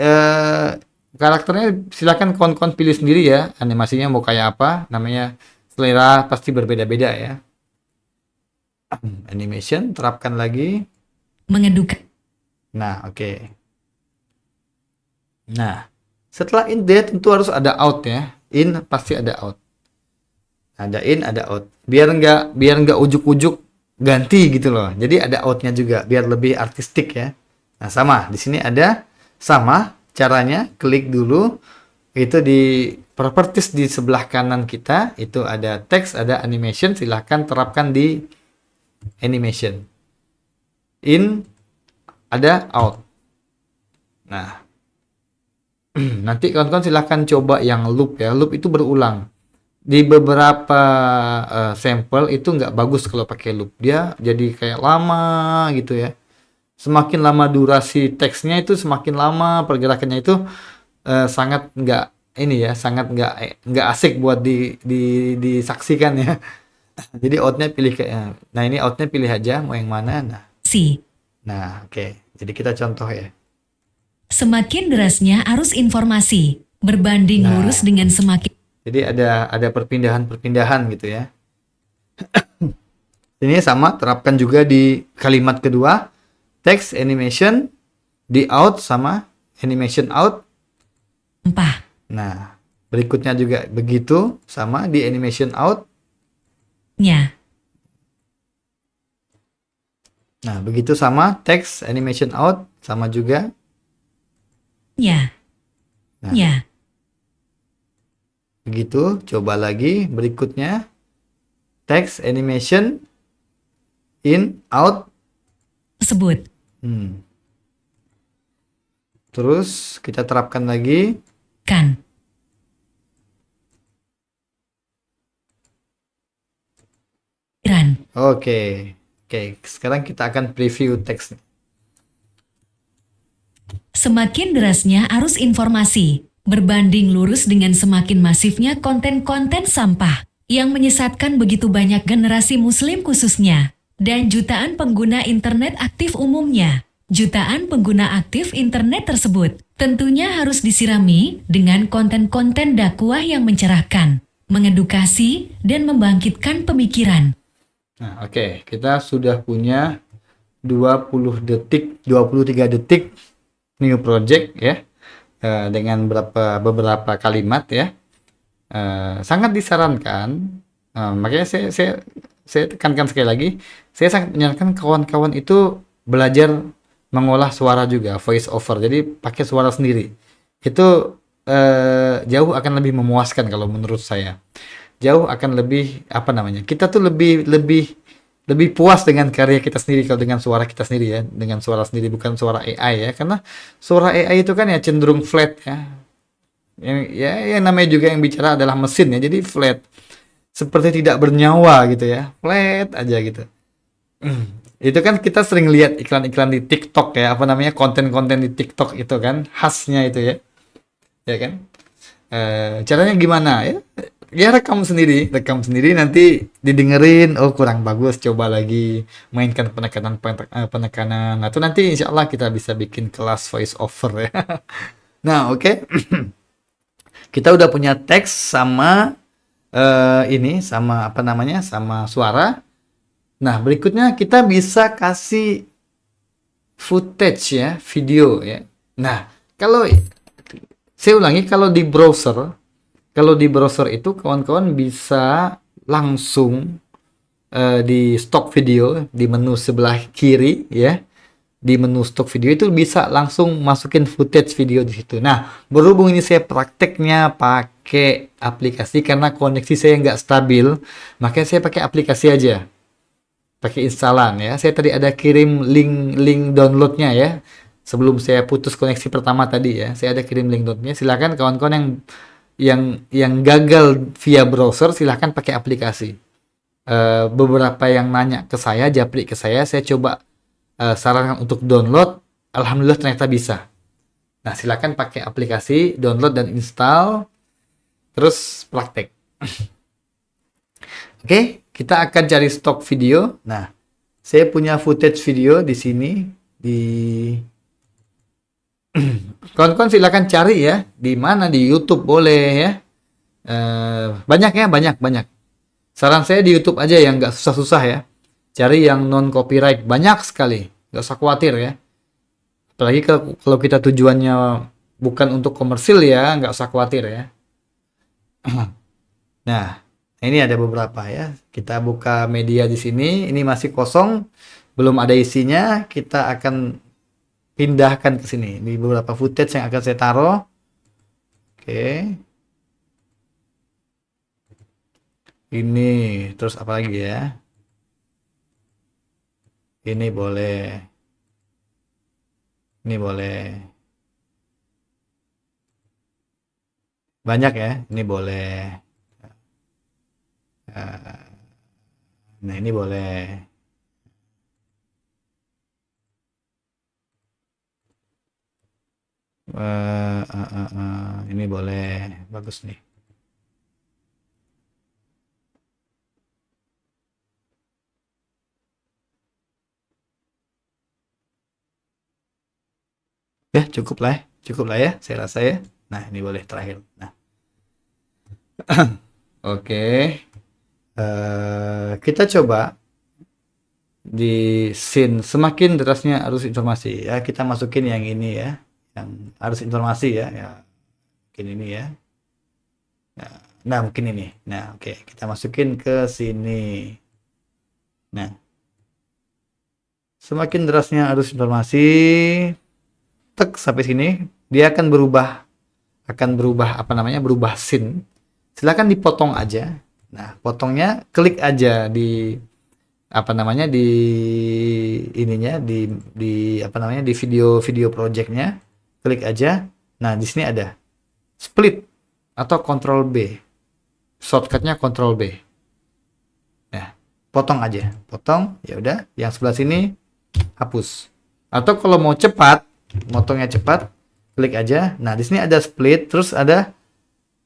karakternya silakan kawan-kawan pilih sendiri ya, animasinya mau kayak apa. Namanya selera pasti berbeda-beda ya. Animation, terapkan lagi. mengedukan Nah, oke. Nah, setelah in dia tentu harus ada out ya. In pasti ada out. Ada in, ada out. Biar nggak ujuk-ujuk ganti gitu loh. Jadi ada outnya juga biar lebih artistik ya. Nah, sama di sini ada sama caranya. Klik dulu itu di properties di sebelah kanan kita itu ada teks, ada animation. Silahkan terapkan di animation. In ada out. Nah, nanti kawan-kawan silahkan coba yang loop ya. Loop itu berulang. Di beberapa sampel itu nggak bagus kalau pakai loop. Dia jadi kayak lama gitu ya. Semakin lama durasi teksnya itu semakin lama pergerakannya itu sangat sangat nggak asik buat disaksikan ya. Jadi outnya pilih kayak, nah ini outnya pilih aja mau yang mana. Nah, oke. Jadi kita contoh ya. semakin derasnya arus informasi berbanding lurus dengan semakin Jadi ada perpindahan-perpindahan gitu ya. Ini sama, terapkan juga di kalimat kedua, text animation di out sama animation out. Nah, berikutnya juga begitu, sama di animation out. Nah, begitu sama text animation out sama juga. Begitu, coba lagi berikutnya text animation in out tersebut. Terus kita terapkan lagi Oke, sekarang kita akan preview teks. Semakin derasnya arus informasi berbanding lurus dengan semakin masifnya konten-konten sampah yang menyesatkan begitu banyak generasi muslim khususnya dan jutaan pengguna internet aktif umumnya. Jutaan pengguna aktif internet tersebut tentunya harus disirami dengan konten-konten dakwah yang mencerahkan, mengedukasi, dan membangkitkan pemikiran. Nah, oke, kita sudah punya 23 detik new project ya, dengan beberapa kalimat ya. Sangat disarankan, makanya saya tekankan sekali lagi, saya sangat menyarankan kawan-kawan itu belajar mengolah suara juga, voice over. Jadi pakai suara sendiri. Itu jauh akan lebih memuaskan kalau menurut saya. Jauh akan lebih apa namanya? Kita tuh lebih lebih lebih puas dengan karya kita sendiri kalau dengan suara kita sendiri ya, dengan suara sendiri bukan suara AI ya. Karena suara AI itu kan ya cenderung flat ya. Yang namanya juga yang bicara adalah mesin ya, jadi flat. Seperti tidak bernyawa gitu ya. Flat aja gitu. Itu kan kita sering lihat iklan-iklan di TikTok ya, apa namanya? Konten-konten di TikTok itu kan khasnya itu ya. Ya kan? Caranya gimana ya? Ya rekam sendiri nanti didengerin, oh kurang bagus, coba lagi mainkan penekanan. Nah, itu nanti insya Allah kita bisa bikin kelas voice over ya. Nah, oke. Kita udah punya teks sama ini sama apa namanya? Sama suara. Nah, berikutnya kita bisa kasih footage ya, video ya. Nah, kalau saya ulangi, kalau di browser itu kawan-kawan bisa langsung di stock video di menu sebelah kiri ya. Di menu stock video itu bisa langsung masukin footage video di situ. Nah, berhubung ini saya prakteknya pakai aplikasi karena koneksi saya nggak stabil, makanya saya pakai aplikasi aja. Pakai instalan ya. Saya tadi ada kirim link downloadnya ya. Sebelum saya putus koneksi pertama tadi ya, saya ada kirim link downloadnya. Silakan kawan-kawan yang gagal via browser silahkan pakai aplikasi. Beberapa yang nanya ke saya, japri ke saya coba sarankan untuk download, alhamdulillah ternyata bisa. Nah, silakan pakai aplikasi, download dan install, terus praktek. Oke, kita akan cari stok video. Nah, saya punya footage video di sini di kawan-kawan silakan cari ya, di mana di YouTube boleh ya. Banyak ya, banyak. Saran saya di YouTube aja yang nggak susah-susah ya. Cari yang non copyright, banyak sekali, nggak usah khawatir ya. Apalagi kalau kita tujuannya bukan untuk komersil ya, nggak usah khawatir ya. Nah, ini ada beberapa ya. Kita buka media di sini, ini masih kosong, belum ada isinya. Kita akan pindahkan ke sini. Ini beberapa footage yang akan saya taruh. Oke. Ini terus apa lagi ya? Ini boleh. Ini boleh. Banyak ya. Ini boleh. Nah, ini boleh. Ini boleh. Bagus nih. Ya, cukup lah ya, saya rasa ya. Nah, ini boleh terakhir. Nah, oke. Kita coba di scene semakin derasnya arus informasi ya. Kita masukin yang ini ya, yang arus informasi ya. Ya, mungkin ini ya. Nah, mungkin ini. Nah, oke, kita masukin ke sini. Nah, semakin derasnya arus informasi. Tek sampai sini dia akan berubah apa namanya, berubah scene. Silakan dipotong aja. Nah, potongnya klik aja di apa namanya, di ininya, di apa namanya, di video projectnya, klik aja. Nah, di sini ada split atau Ctrl B, shortcutnya Ctrl B. Nah, potong aja, potong, ya udah. Yang sebelah sini hapus. Atau kalau mau cepat, motongnya cepat, klik aja. Nah, di sini ada split, terus ada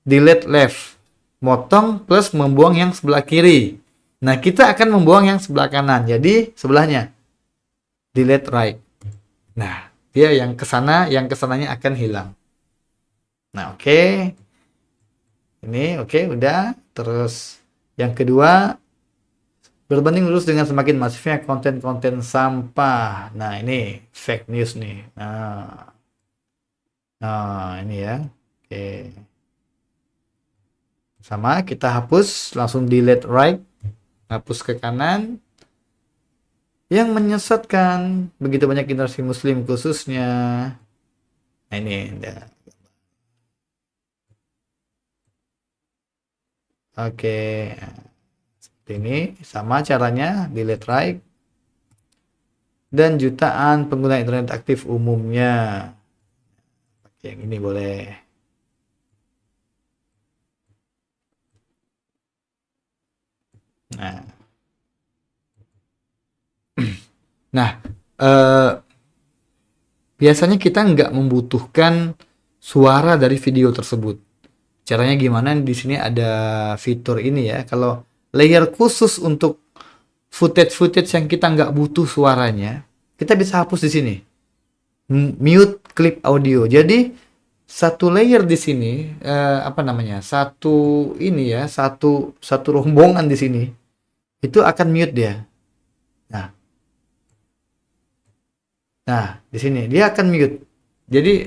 delete left, motong plus membuang yang sebelah kiri. Nah, kita akan membuang yang sebelah kanan, jadi sebelahnya delete right. Nah, dia yang kesananya akan hilang. Nah, oke. Ini oke, udah. Terus yang kedua, berbanding lurus dengan semakin masifnya konten-konten sampah. Nah, ini fake news nih. Nah, ini ya. Oke. Sama, kita hapus, langsung delete right. Hapus ke kanan. Yang menyesatkan begitu banyak generasi muslim khususnya. Nah, ini. Oke, seperti ini sama caranya, delete right, dan jutaan pengguna internet aktif umumnya. Oke, yang ini boleh. Nah, nah, eh, biasanya kita nggak membutuhkan suara dari video tersebut. Caranya gimana? Di sini ada fitur ini ya. Kalau layer khusus untuk footage yang kita nggak butuh suaranya, kita bisa hapus di sini. Mute clip audio. Jadi satu layer di sini, apa namanya? Satu ini ya, satu rombongan di sini itu akan mute dia. Nah, di sini dia akan mute. Jadi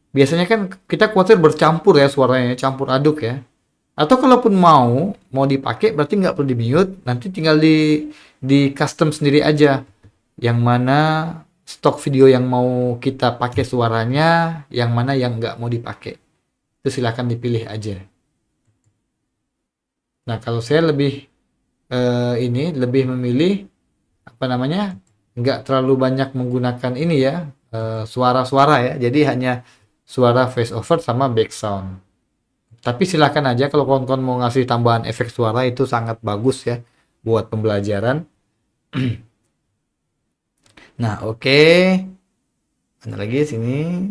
biasanya kan kita khawatir bercampur ya suaranya, campur aduk ya. Atau kalaupun mau dipakai berarti nggak perlu di mute, nanti tinggal di custom sendiri aja. Yang mana stok video yang mau kita pakai suaranya, yang mana yang nggak mau dipakai. Itu silahkan dipilih aja. Nah, kalau saya lebih lebih memilih apa namanya, nggak terlalu banyak menggunakan ini ya, suara-suara ya. Jadi hanya suara voice over sama background. Tapi silakan aja kalau kawan-kawan mau ngasih tambahan efek suara, itu sangat bagus ya buat pembelajaran. Nah, oke. Mana lagi sini?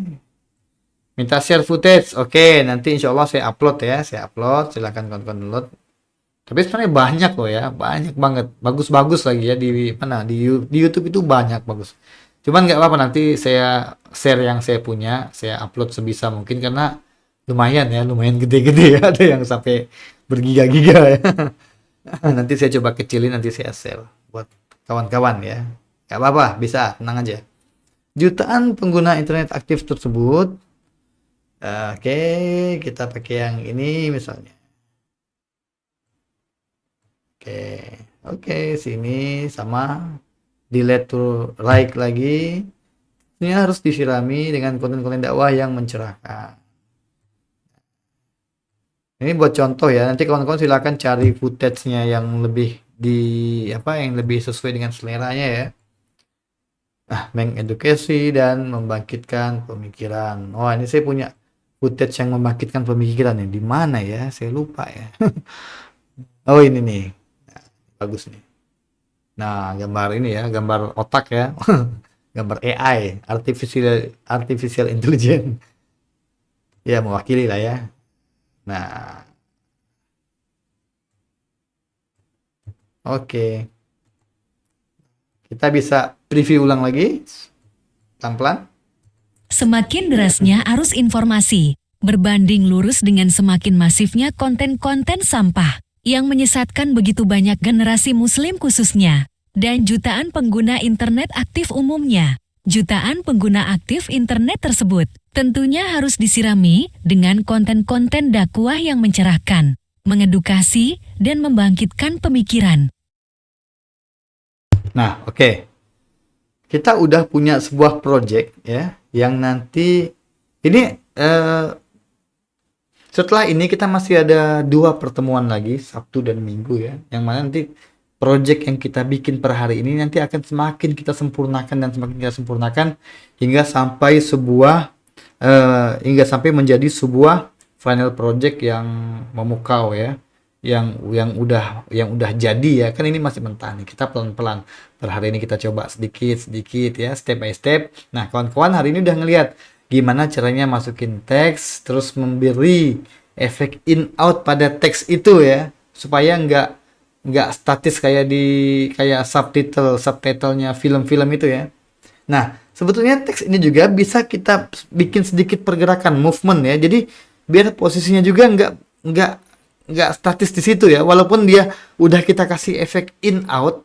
Minta share footage. Oke, nanti insya Allah saya upload ya. Saya upload. Silakan kawan-kawan download. Tapi sebenarnya banyak loh ya. Banyak banget. Bagus-bagus lagi ya. Di mana? Di YouTube itu banyak bagus. Cuman nggak apa-apa, nanti saya share yang saya punya. Saya upload sebisa mungkin karena lumayan ya. Lumayan gede-gede ya. Ada yang sampai bergiga-giga ya. Nanti saya coba kecilin. Nanti saya share buat kawan-kawan ya. Gak apa-apa, bisa, tenang aja. Jutaan pengguna internet aktif tersebut. Oke, kita pakai yang ini misalnya. Oke, sini sama delete to right lagi. Ini harus disirami dengan konten-konten dakwah yang mencerahkan. Ini buat contoh ya. Nanti kawan-kawan silakan cari footage-nya yang lebih yang lebih sesuai dengan seleranya ya. Mengedukasi dan membangkitkan pemikiran. Oh, ini saya punya footage yang membangkitkan pemikiran nih. Di mana ya? Saya lupa ya. Oh, ini nih. Nah, bagus nih. Nah, gambar ini ya, gambar otak ya. Gambar AI, artificial intelligence. Ya, mewakili lah ya. Nah. Oke. Kita bisa preview ulang lagi, pelan-pelan. Semakin derasnya arus informasi, berbanding lurus dengan semakin masifnya konten-konten sampah yang menyesatkan begitu banyak generasi muslim khususnya, dan jutaan pengguna internet aktif umumnya. Jutaan pengguna aktif internet tersebut tentunya harus disirami dengan konten-konten dakwah yang mencerahkan, mengedukasi, dan membangkitkan pemikiran. Nah, oke. Kita udah punya sebuah project ya, yang nanti ini setelah ini kita masih ada 2 pertemuan lagi, Sabtu dan Minggu ya, yang mana nanti project yang kita bikin per hari ini nanti akan semakin kita sempurnakan hingga sampai menjadi sebuah final project yang memukau ya. Yang udah jadi ya, kan ini masih mentah nih, kita pelan-pelan per hari ini kita coba sedikit ya, step by step. Nah, kawan-kawan hari ini udah ngelihat gimana caranya masukin teks, terus memberi efek in out pada teks itu ya, supaya nggak statis kayak subtitlenya film-film itu ya. Nah, sebetulnya teks ini juga bisa kita bikin sedikit pergerakan, movement ya, jadi biar posisinya juga nggak statis di situ ya, walaupun dia udah kita kasih efek in out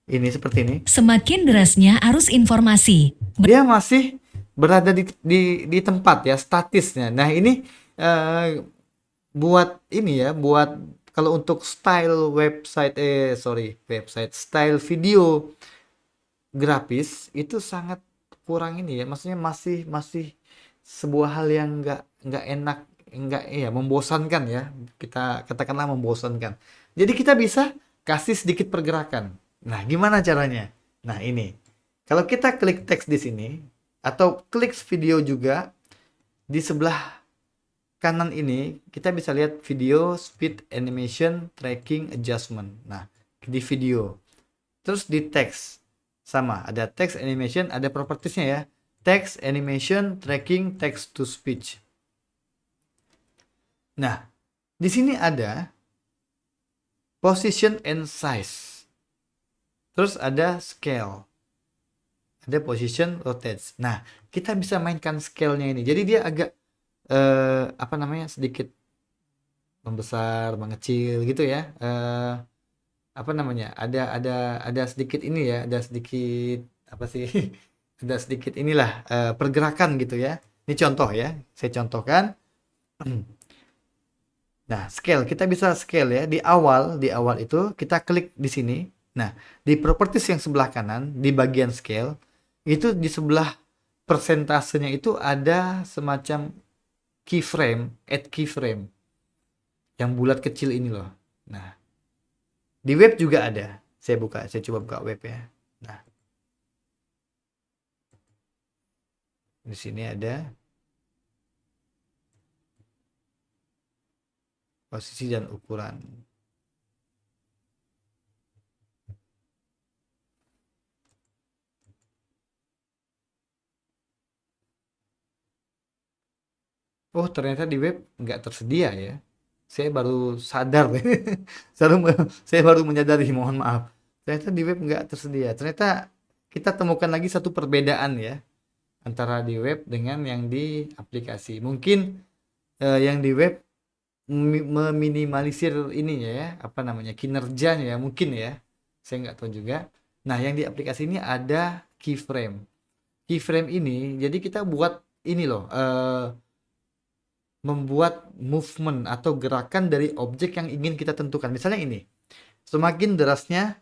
ini seperti ini. Semakin derasnya arus informasi, Dia masih berada di tempat ya, statisnya. Nah, ini buat kalau untuk style style video grafis itu sangat kurang ini ya. Maksudnya masih sebuah hal yang nggak enak enggak ya membosankan ya. Kita katakanlah membosankan. Jadi kita bisa kasih sedikit pergerakan. Nah, gimana caranya? Nah, ini. Kalau kita klik teks di sini atau klik video juga di sebelah kanan ini kita bisa lihat video speed animation tracking adjustment. Nah, di video. Terus di teks sama, ada text animation, ada propertiesnya ya. Text animation tracking text to speech. Nah, di sini ada position and size. Terus ada scale. Ada position, rotate. Nah, kita bisa mainkan scale-nya ini. Jadi dia agak sedikit membesar, mengecil gitu ya. Ada sedikit ini ya, ada sedikit apa sih? Ada sedikit inilah pergerakan gitu ya. Ini contoh ya. Saya contohkan. Nah, scale kita bisa scale ya. Di awal itu kita klik di sini. Nah, di properties yang sebelah kanan di bagian scale itu di sebelah persentasenya itu ada semacam keyframe, add keyframe yang bulat kecil ini loh. Nah, di web juga ada. Saya coba buka web ya. Nah, di sini ada posisi dan ukuran. Oh, ternyata di web nggak tersedia ya. Saya baru sadar. Saya baru menyadari, mohon maaf. Ternyata di web nggak tersedia. Ternyata kita temukan lagi satu perbedaan ya antara di web dengan yang di aplikasi. Mungkin yang di web meminimalisir ininya ya, kinerjanya ya, mungkin ya. Saya nggak tahu juga. Nah, yang di aplikasi ini ada keyframe. Keyframe ini, jadi kita buat ini loh, membuat movement atau gerakan dari objek yang ingin kita tentukan. Misalnya ini, semakin derasnya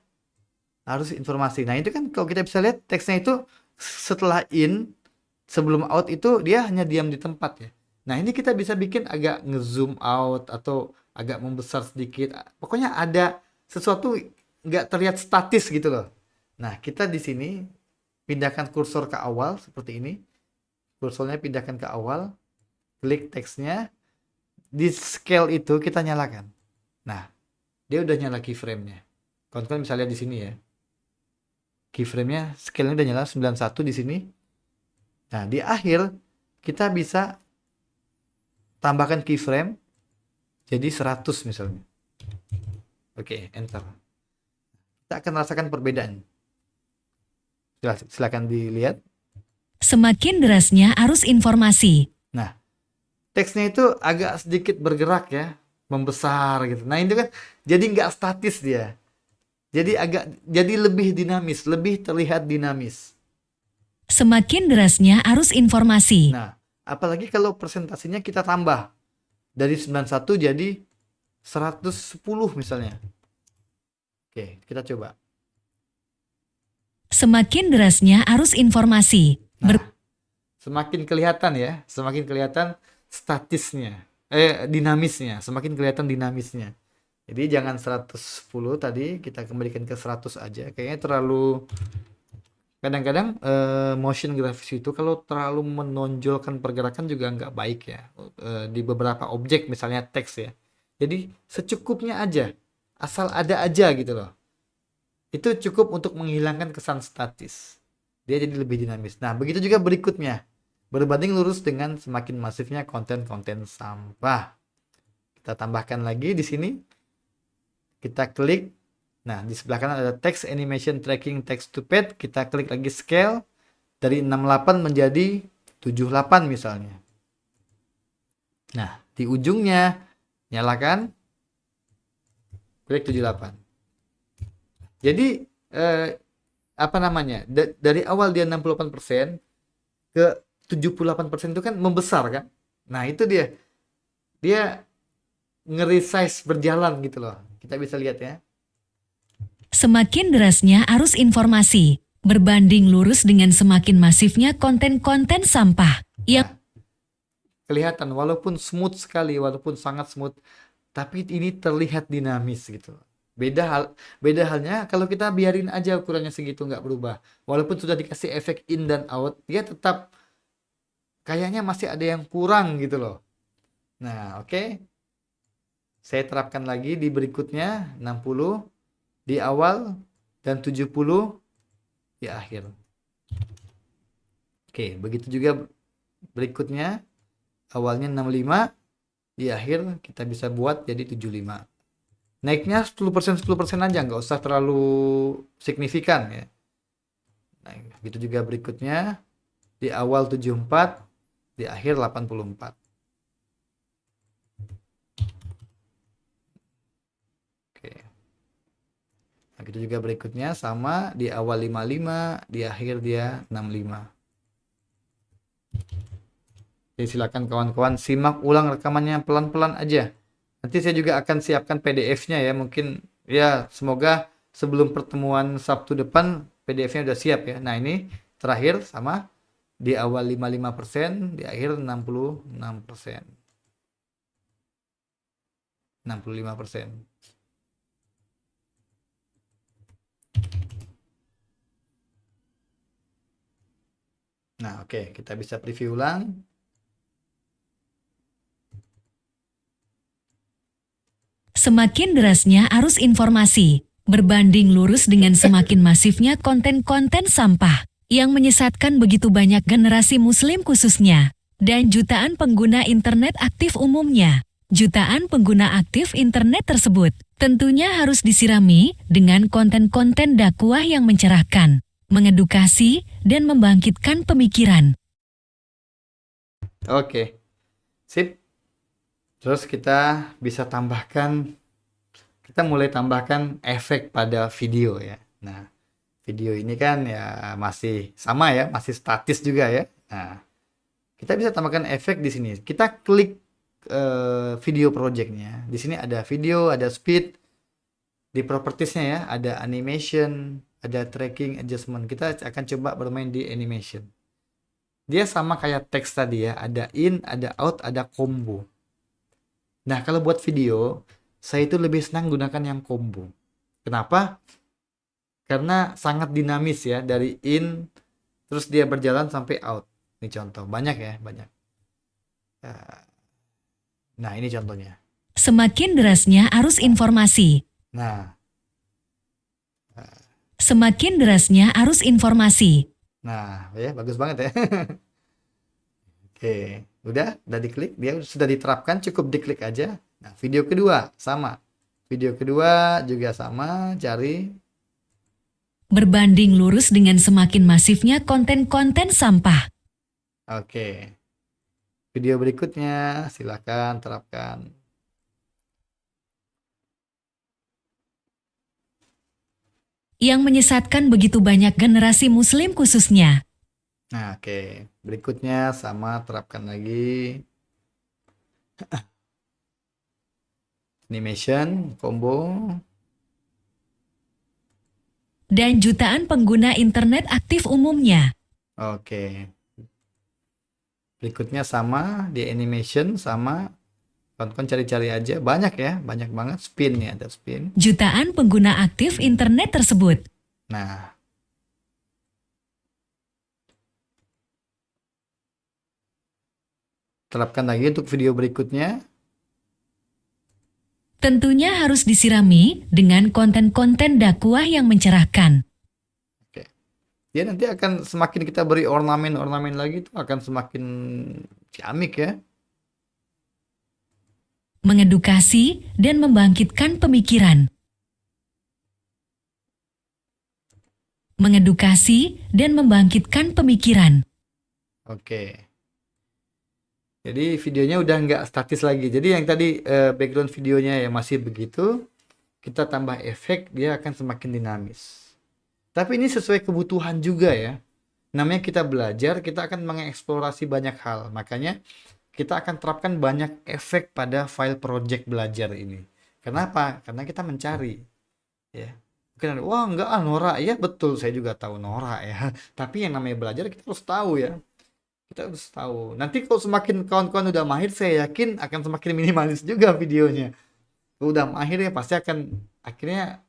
arus informasi. Nah, itu kan kalau kita bisa lihat teksnya itu setelah in, sebelum out itu dia hanya diam di tempat ya. Nah, ini kita bisa bikin agak nge-zoom out atau agak membesar sedikit. Pokoknya ada sesuatu nggak terlihat statis gitu loh. Nah, kita di sini pindahkan kursor ke awal seperti ini. Kursornya pindahkan ke awal. Klik teksnya, di scale itu kita nyalakan. Nah, dia udah nyala keyframe-nya. Kawan-kawan bisa lihat di sini ya. Keyframe-nya, scale-nya udah nyala 91 di sini. Nah, di akhir kita bisa tambahkan keyframe jadi 100 misalnya. Oke, enter. Kita akan rasakan perbedaan. Silakan dilihat. Semakin derasnya arus informasi. Nah, teksnya itu agak sedikit bergerak ya, membesar gitu. Nah, itu kan jadi nggak statis dia. Jadi lebih dinamis, lebih terlihat dinamis. Semakin derasnya arus informasi. Nah, apalagi kalau presentasinya kita tambah dari 91 jadi 110 misalnya. Oke, kita coba. Semakin derasnya arus informasi. Nah, semakin kelihatan ya, semakin kelihatan statisnya, dinamisnya, semakin kelihatan dinamisnya. Jadi jangan 110 tadi, kita kembalikan ke 100 aja. Kayaknya terlalu, kadang-kadang motion graphics itu kalau terlalu menonjolkan pergerakan juga nggak baik ya. Di beberapa objek misalnya teks ya. Jadi secukupnya aja, asal ada aja gitu loh. Itu cukup untuk menghilangkan kesan statis. Dia jadi lebih dinamis. Nah, begitu juga berikutnya. Berbanding lurus dengan semakin masifnya konten-konten sampah. Kita tambahkan lagi di sini. Kita klik. Nah, di sebelah kanan ada text animation tracking text to page. Kita klik lagi scale dari 68 menjadi 78 misalnya. Nah, di ujungnya nyalakan. Klik 78. Jadi dari awal dia 68% ke 78% itu kan membesar kan. Nah, itu dia nge-resize berjalan gitu loh. Kita bisa lihat ya. Semakin derasnya arus informasi, berbanding lurus dengan semakin masifnya konten-konten sampah yang kelihatan walaupun smooth sekali, walaupun sangat smooth, tapi ini terlihat dinamis gitu. Beda halnya kalau kita biarin aja ukurannya segitu nggak berubah. Walaupun sudah dikasih efek in dan out, dia tetap kayaknya masih ada yang kurang gitu loh. Nah, oke. Saya terapkan lagi di berikutnya 60 di awal dan 70 di akhir. Oke, begitu juga berikutnya awalnya 65, di akhir kita bisa buat jadi 75. Naiknya 10% aja, nggak usah terlalu signifikan ya. Nah, begitu juga berikutnya di awal 74, di akhir 84. Oke. Nah, gitu juga berikutnya sama di awal 55, di akhir dia 65. Jadi silakan kawan-kawan simak ulang rekamannya pelan-pelan aja. Nanti saya juga akan siapkan PDF-nya ya. Mungkin ya semoga sebelum pertemuan Sabtu depan PDF-nya udah siap ya. Nah, ini terakhir sama di awal 55%, di akhir 66%. 65%. Nah, oke, kita bisa preview ulang. Semakin derasnya arus informasi, berbanding lurus dengan semakin masifnya konten-konten sampah yang menyesatkan begitu banyak generasi muslim khususnya, dan jutaan pengguna internet aktif umumnya. Jutaan pengguna aktif internet tersebut tentunya harus disirami dengan konten-konten dakwah yang mencerahkan, mengedukasi, dan membangkitkan pemikiran. Oke, sip. Terus kita bisa tambahkan, kita mulai tambahkan efek pada video ya. Nah, video ini kan ya masih sama ya, masih statis juga ya. Nah, kita bisa tambahkan efek di sini. Kita klik video projectnya. Di sini ada video, ada speed. Di propertiesnya ya, ada animation, ada tracking adjustment. Kita akan coba bermain di animation. Dia sama kayak teks tadi ya, ada in, ada out, ada combo. Nah, kalau buat video, saya itu lebih senang gunakan yang combo. Kenapa? Karena sangat dinamis ya, dari in, terus dia berjalan sampai out. Ini contoh, banyak ya, banyak. Nah, ini contohnya. Semakin derasnya arus informasi, Nah, semakin derasnya arus informasi. nah ya, bagus banget ya. Oke, udah diklik, dia sudah diterapkan, cukup diklik aja. Nah, video kedua sama. Video kedua juga sama, cari. Berbanding lurus dengan semakin masifnya konten-konten sampah. Oke. Video berikutnya silakan terapkan. Yang menyesatkan begitu banyak generasi muslim khususnya. Nah, oke. Berikutnya sama, terapkan lagi. Animation, combo. Dan jutaan pengguna internet aktif umumnya. Oke. Berikutnya sama, di animation sama. Kawan-kawan cari-cari aja. Banyak ya, banyak banget. Spin ya, ada spin. Jutaan pengguna aktif internet tersebut. Nah. Terapkan lagi untuk video berikutnya. Tentunya harus disirami dengan konten-konten dakwah yang mencerahkan. Oke. Dia nanti akan semakin kita beri ornamen-ornamen lagi, itu akan semakin ciamik ya. Mengedukasi dan membangkitkan pemikiran. Mengedukasi dan membangkitkan pemikiran. Oke. Jadi videonya udah nggak statis lagi. Jadi yang tadi background videonya ya masih begitu. Kita tambah efek, dia akan semakin dinamis. Tapi ini sesuai kebutuhan juga ya. Namanya kita belajar, kita akan mengeksplorasi banyak hal. Makanya kita akan terapkan banyak efek pada file project belajar ini. Kenapa? Karena kita mencari. Ya. Mungkin ada, wah enggak Nora. Ya betul, saya juga tahu Nora ya. Tapi yang namanya belajar kita harus tahu ya. Kita harus tahu. Nanti kalau semakin kawan-kawan udah mahir, saya yakin akan semakin minimalis juga videonya. Kalau udah mahir ya pasti akan akhirnya,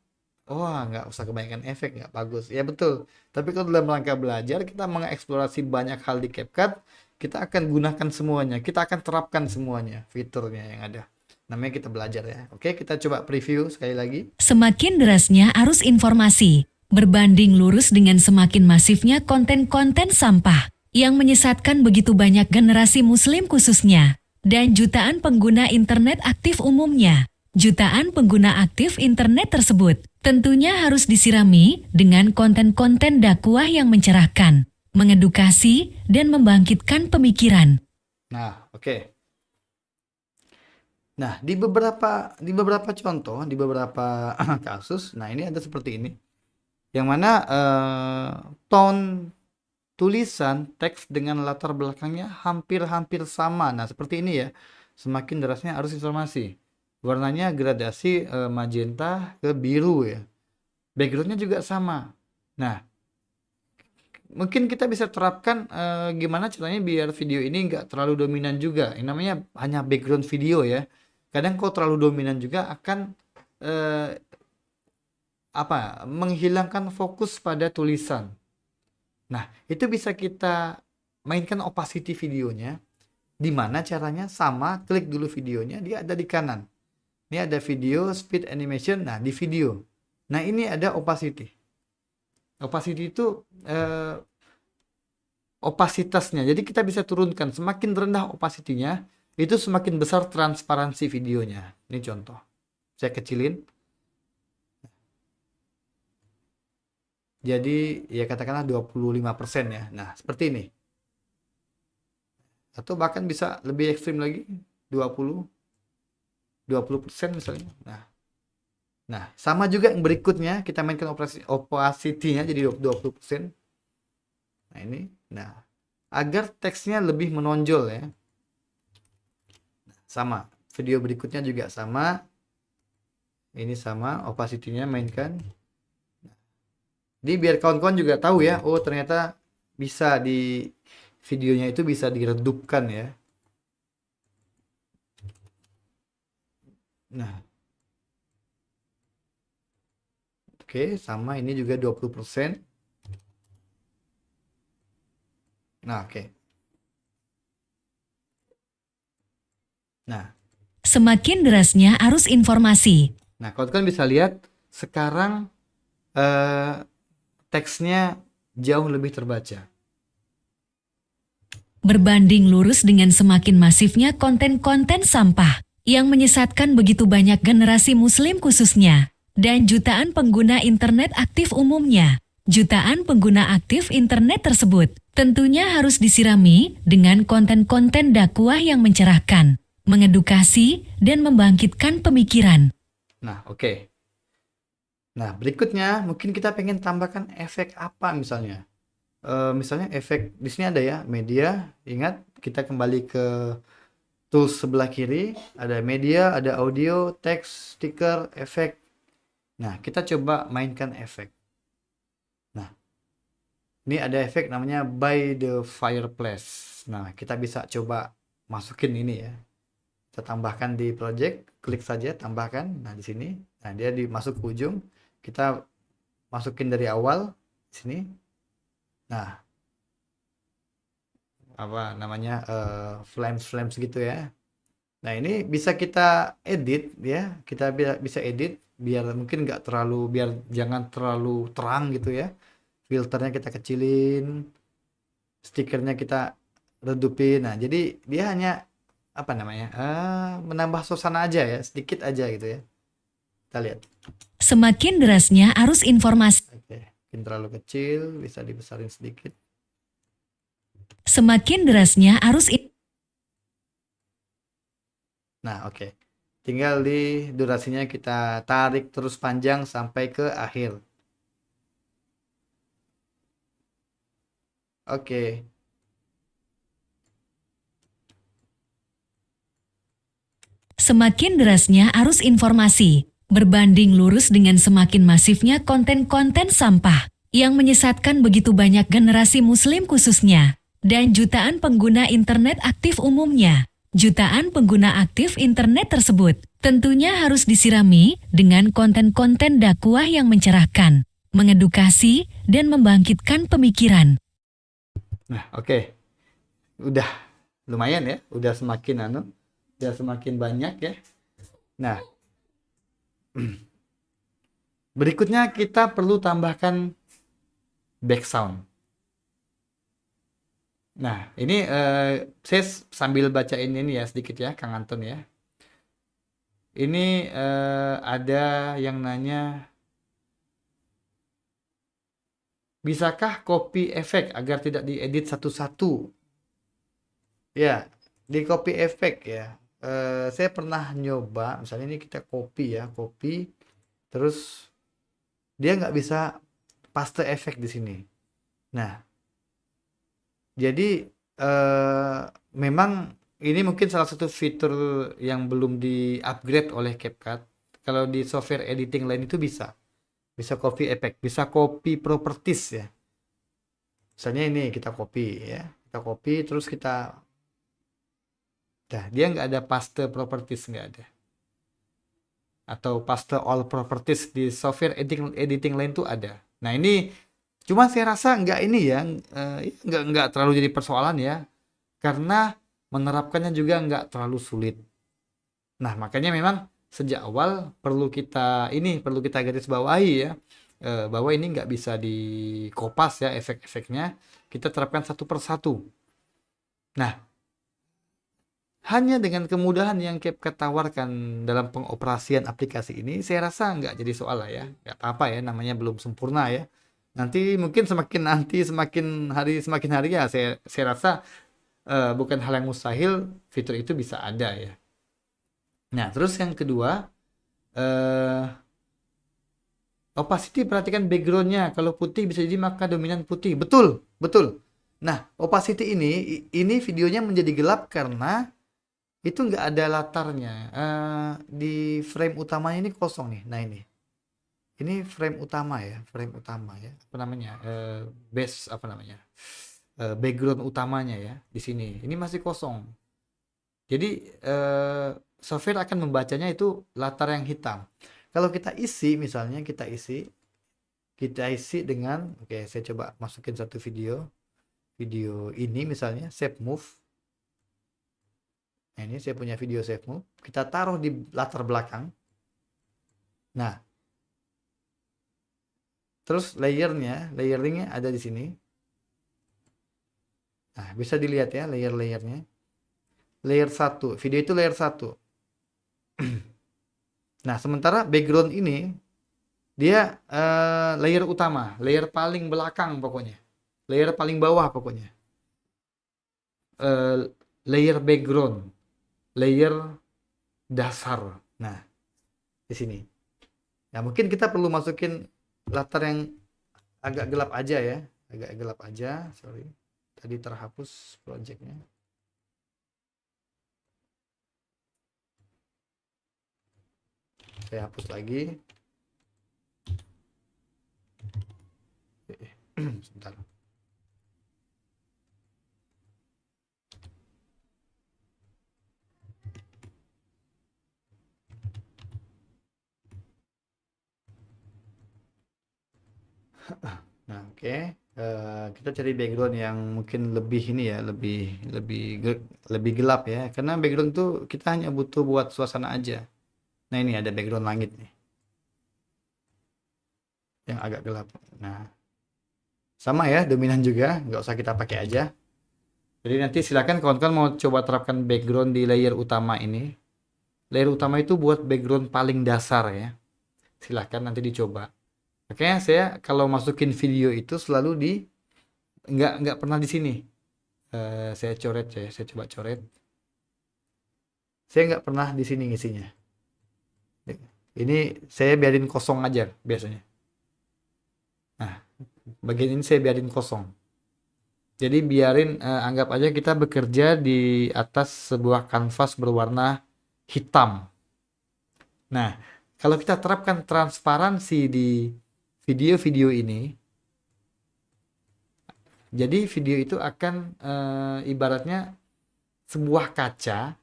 wah nggak usah kebanyakan efek, nggak bagus. Ya betul. Tapi kalau dalam rangka belajar, kita mengeksplorasi banyak hal di CapCut, kita akan gunakan semuanya. Kita akan terapkan semuanya, fiturnya yang ada. Namanya kita belajar ya. Oke, kita coba preview sekali lagi. Semakin derasnya arus informasi, berbanding lurus dengan semakin masifnya konten-konten sampah yang menyesatkan begitu banyak generasi muslim khususnya, dan jutaan pengguna internet aktif umumnya. Jutaan pengguna aktif internet tersebut tentunya harus disirami dengan konten-konten dakwah yang mencerahkan, mengedukasi, dan membangkitkan pemikiran. Nah, oke. Nah, di beberapa contoh, di beberapa kasus, nah ini ada seperti ini. Yang mana tone tulisan teks dengan latar belakangnya hampir-hampir sama. Nah, seperti ini ya. Semakin derasnya arus informasi. Warnanya gradasi magenta ke biru ya. Backgroundnya juga sama. Nah, mungkin kita bisa terapkan gimana caranya biar video ini nggak terlalu dominan juga. Ini namanya hanya background video ya. Kadang kalau terlalu dominan juga akan menghilangkan fokus pada tulisan. Nah, itu bisa kita mainkan opacity videonya. Di mana caranya? Sama, klik dulu videonya, dia ada di kanan. Ini ada video, speed animation, nah di video. Nah, ini ada opacity. Opacity itu opasitasnya. Jadi kita bisa turunkan. Semakin rendah opacity-nya, itu semakin besar transparansi videonya. Ini contoh. Saya kecilin. Jadi ya katakanlah 25% ya. Nah, seperti ini. Atau bahkan bisa lebih ekstrim lagi, 20% misalnya. Nah, sama juga yang berikutnya, kita mainkan opacity-nya jadi 20%. Nah, ini. Nah, agar teksnya lebih menonjol ya. Sama. Video berikutnya juga sama. Ini sama, opacity-nya mainkan. Jadi biar kawan-kawan juga tahu ya, oh ternyata bisa di videonya itu bisa diredupkan ya. Nah. Oke, sama ini juga 20%. Nah, oke. Nah. Semakin derasnya arus informasi. Nah, kawan-kawan bisa lihat sekarang teksnya jauh lebih terbaca. Berbanding lurus dengan semakin masifnya konten-konten sampah yang menyesatkan begitu banyak generasi muslim khususnya, dan jutaan pengguna internet aktif umumnya. Jutaan pengguna aktif internet tersebut tentunya harus disirami dengan konten-konten dakwah yang mencerahkan, mengedukasi, dan membangkitkan pemikiran. Nah, oke. Nah, berikutnya mungkin kita pengen tambahkan efek apa misalnya. Misalnya efek di sini ada ya, media. Ingat, kita kembali ke tools sebelah kiri, ada media, ada audio, teks, stiker, efek. Nah, kita coba mainkan efek. Nah, ini ada efek namanya by the fireplace. Nah, kita bisa coba masukin ini ya. Kita tambahkan di project, klik saja tambahkan. Nah, di sini. Nah, dia dimasuk ke ujung. Kita masukin dari awal di sini. Nah, apa namanya flames gitu ya. Nah, ini bisa kita edit ya. Kita bisa edit biar mungkin nggak terlalu, biar jangan terlalu terang gitu ya. Filternya kita kecilin, stikernya kita redupin. Nah, jadi dia hanya apa namanya menambah suasana aja ya, sedikit aja gitu ya. Kita lihat. Semakin derasnya arus informasi. Oke, mungkin terlalu kecil, bisa dibesarin sedikit. Semakin derasnya arus Nah, oke. Tinggal di durasinya kita tarik terus panjang sampai ke akhir. Oke. Semakin derasnya arus informasi, berbanding lurus dengan semakin masifnya konten-konten sampah yang menyesatkan begitu banyak generasi muslim khususnya, dan jutaan pengguna internet aktif umumnya. Jutaan pengguna aktif internet tersebut tentunya harus disirami dengan konten-konten dakwah yang mencerahkan, mengedukasi, dan membangkitkan pemikiran. Nah, oke. Udah lumayan ya, udah semakin banyak ya. Nah, berikutnya kita perlu tambahkan background. Nah, ini saya sambil bacain ini ya sedikit ya, Kang Anton ya. Ini ada yang nanya, bisakah copy efek agar tidak diedit satu-satu? Ya, di copy efek ya. Saya pernah nyoba, misalnya ini kita copy ya, copy, terus dia nggak bisa paste efek di sini. Nah, jadi memang ini mungkin salah satu fitur yang belum di-upgrade oleh CapCut. Kalau di software editing lain itu bisa copy effect, bisa copy properties ya. Misalnya ini kita copy ya, kita copy terus kita, dia nggak ada paste properties, nggak ada. Atau paste all properties di software editing lain tuh ada. Nah ini cuma saya rasa nggak ini ya, nggak terlalu jadi persoalan ya, karena menerapkannya juga nggak terlalu sulit. Nah makanya memang sejak awal perlu kita garis bawahi ya, bahwa ini nggak bisa dikopas ya efek-efeknya, kita terapkan satu persatu. Nah hanya dengan kemudahan yang CapCut tawarkan dalam pengoperasian aplikasi ini, saya rasa nggak jadi soal lah ya, nggak apa-apa ya, namanya belum sempurna ya. Nanti mungkin semakin hari ya, saya rasa bukan hal yang mustahil fitur itu bisa ada ya. Nah terus yang kedua, opacity, perhatikan backgroundnya, kalau putih bisa jadi maka dominan putih, betul. Nah opacity ini videonya menjadi gelap karena itu nggak ada latarnya. Di frame utamanya ini kosong nih. Nah ini frame utama ya, apa namanya, base apa namanya, background utamanya ya, di sini ini masih kosong. Jadi software akan membacanya itu latar yang hitam. Kalau kita isi, misalnya kita isi dengan, oke, saya coba masukin satu video ini misalnya save move. Nah, ini saya punya video save move, kita taruh di latar belakang. Nah, terus layeringnya ada di sini. Nah, bisa dilihat ya layernya. Layer 1, video itu layer 1. Nah, sementara background ini dia layer utama, layer paling belakang pokoknya. Layer paling bawah pokoknya. Layer background, layer dasar. Nah, di sini. Nah, mungkin kita perlu masukin latar yang agak gelap aja ya, sorry, tadi terhapus projectnya. Saya hapus lagi. Sebentar. Nah, oke. Kita cari background yang mungkin lebih ini ya, lebih gelap ya. Karena background tuh kita hanya butuh buat suasana aja. Nah, ini ada background langit nih, yang agak gelap. Nah, sama ya, dominan juga, nggak usah kita pakai aja. Jadi nanti silakan kawan-kawan mau coba terapkan background di layer utama ini. Layer utama itu buat background paling dasar ya. Silakan nanti dicoba. Makanya saya kalau masukin video itu selalu nggak pernah di sini. Saya coret ya, saya coba coret. Saya nggak pernah di sini ngisinya. Ini saya biarin kosong aja biasanya. Nah, bagian ini saya biarin kosong. Jadi biarin, anggap aja kita bekerja di atas sebuah kanvas berwarna hitam. Nah, kalau kita terapkan transparansi di video-video ini, Jadi video itu akan ibaratnya sebuah kaca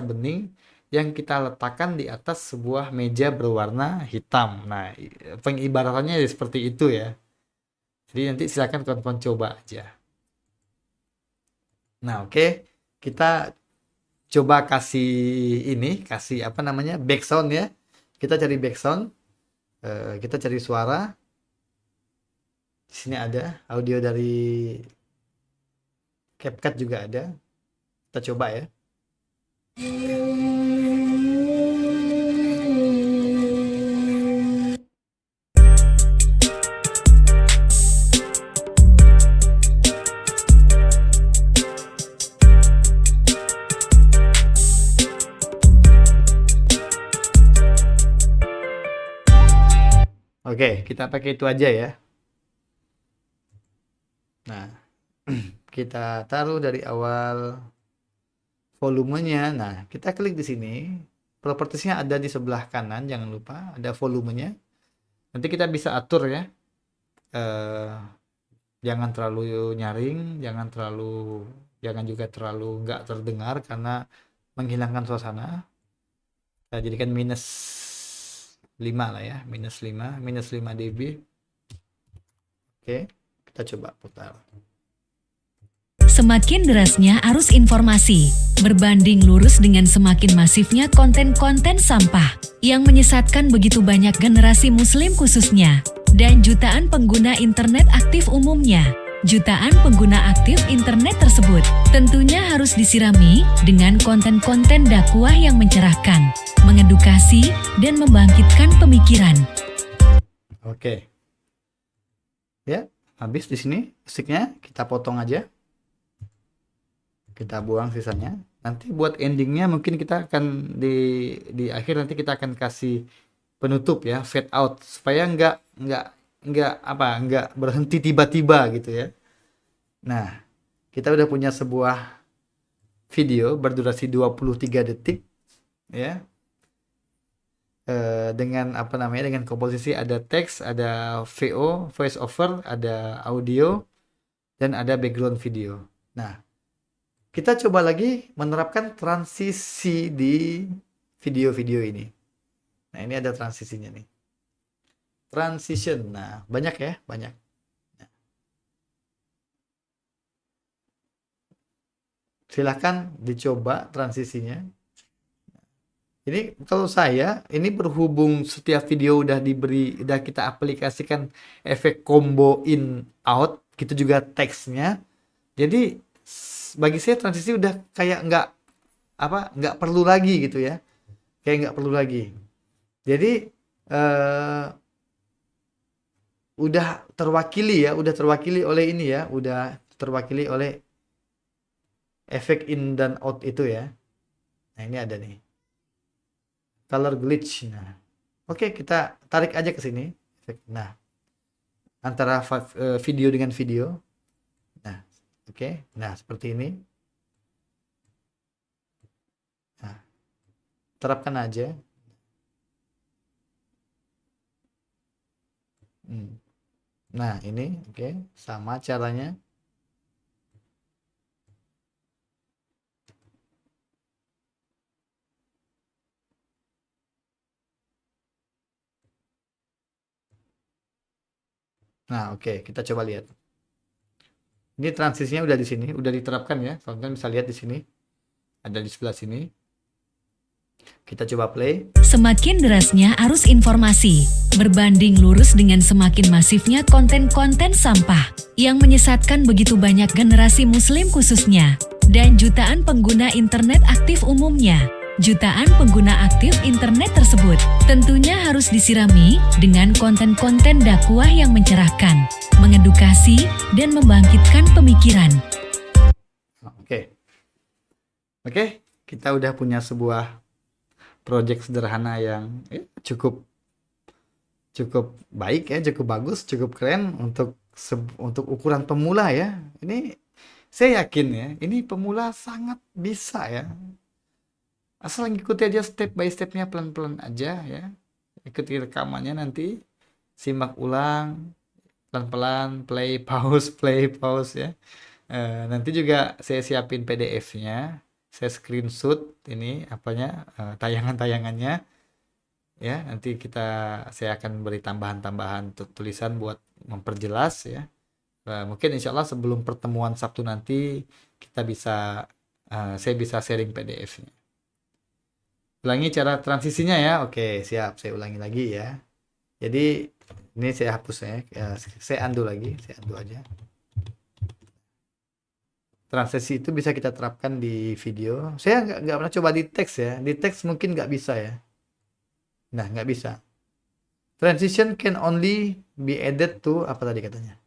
bening yang kita letakkan di atas sebuah meja berwarna hitam. Nah, pengibaratannya seperti itu ya. Jadi nanti silakan kawan-kawan coba aja. Nah, oke. Kita coba kasih apa namanya? Background ya. Kita cari background. Kita cari suara. Di sini ada audio dari CapCut juga ada. Kita coba ya. Oke, kita pakai itu aja ya. Nah, kita taruh dari awal volumenya. Nah, kita klik di sini. Propertiesnya ada di sebelah kanan, jangan lupa ada volumenya. Nanti kita bisa atur ya. Jangan terlalu nyaring, jangan juga terlalu nggak terdengar karena menghilangkan suasana. Kita jadikan minus 5 lah ya, minus 5 dB. Oke, kita coba putar. Semakin derasnya arus informasi, berbanding lurus dengan semakin masifnya konten-konten sampah yang menyesatkan begitu banyak generasi muslim khususnya, dan jutaan pengguna internet aktif umumnya. Jutaan pengguna aktif internet tersebut tentunya harus disirami dengan konten-konten dakwah yang mencerahkan, mengedukasi, dan membangkitkan pemikiran. Oke. Ya, habis di sini musiknya kita potong aja. Kita buang sisanya. Nanti buat endingnya mungkin kita akan di akhir nanti kita akan kasih penutup ya, fade out supaya nggak berhenti tiba-tiba gitu ya. Nah, kita udah punya sebuah video berdurasi 23 detik ya. Dengan dengan komposisi ada teks, ada VO, voice over, ada audio, dan ada background video. Nah, kita coba lagi menerapkan transisi di video-video ini. Nah, ini ada transisinya nih. Transition. Nah, banyak ya, banyak. Nah. Silahkan dicoba transisinya. Ini kalau saya, ini berhubung setiap video udah kita aplikasikan efek combo in out, gitu juga teksnya. Jadi bagi saya transisi udah kayak nggak perlu lagi gitu ya, kayak nggak perlu lagi. Jadi udah terwakili oleh ini ya, udah terwakili oleh efek in dan out itu ya. Nah, ini ada nih color glitch. Nah, oke, kita tarik aja ke sini. Nah, antara video dengan video. Nah, oke. Nah, seperti ini. Nah, terapkan aja. Nah, ini oke, sama caranya. Nah, oke, kita coba lihat. Ini transisinya udah di sini, udah diterapkan ya. Kalian bisa lihat di sini. Ada di sebelah sini. Kita coba play. Semakin derasnya arus informasi, berbanding lurus dengan semakin masifnya konten-konten sampah yang menyesatkan begitu banyak generasi muslim khususnya, dan jutaan pengguna internet aktif umumnya. Jutaan pengguna aktif internet tersebut tentunya harus disirami dengan konten-konten dakwah yang mencerahkan, mengedukasi, dan membangkitkan pemikiran. Oke, kita udah punya sebuah project sederhana yang cukup baik ya, cukup bagus, cukup keren untuk ukuran pemula ya. Ini saya yakin ya, ini pemula sangat bisa ya. Asal ngikuti aja step by stepnya pelan-pelan aja ya. Ikuti rekamannya nanti, simak ulang, pelan-pelan, play pause ya. Nanti juga saya siapin PDF-nya, saya screenshot ini apanya, tayangan-tayangannya ya. Nanti saya akan beri tambahan-tambahan tulisan buat memperjelas ya. Mungkin insya Allah sebelum pertemuan Sabtu nanti saya bisa sharing PDF-nya. Ulangi cara transisinya ya. Oke, siap. Saya ulangi lagi ya. Jadi ini saya hapus ya. Saya undo lagi. Saya undo aja. Transisi itu bisa kita terapkan di video. Saya nggak pernah coba di teks ya. Di teks mungkin nggak bisa ya. Nah, nggak bisa. Transition can only be added to apa tadi katanya?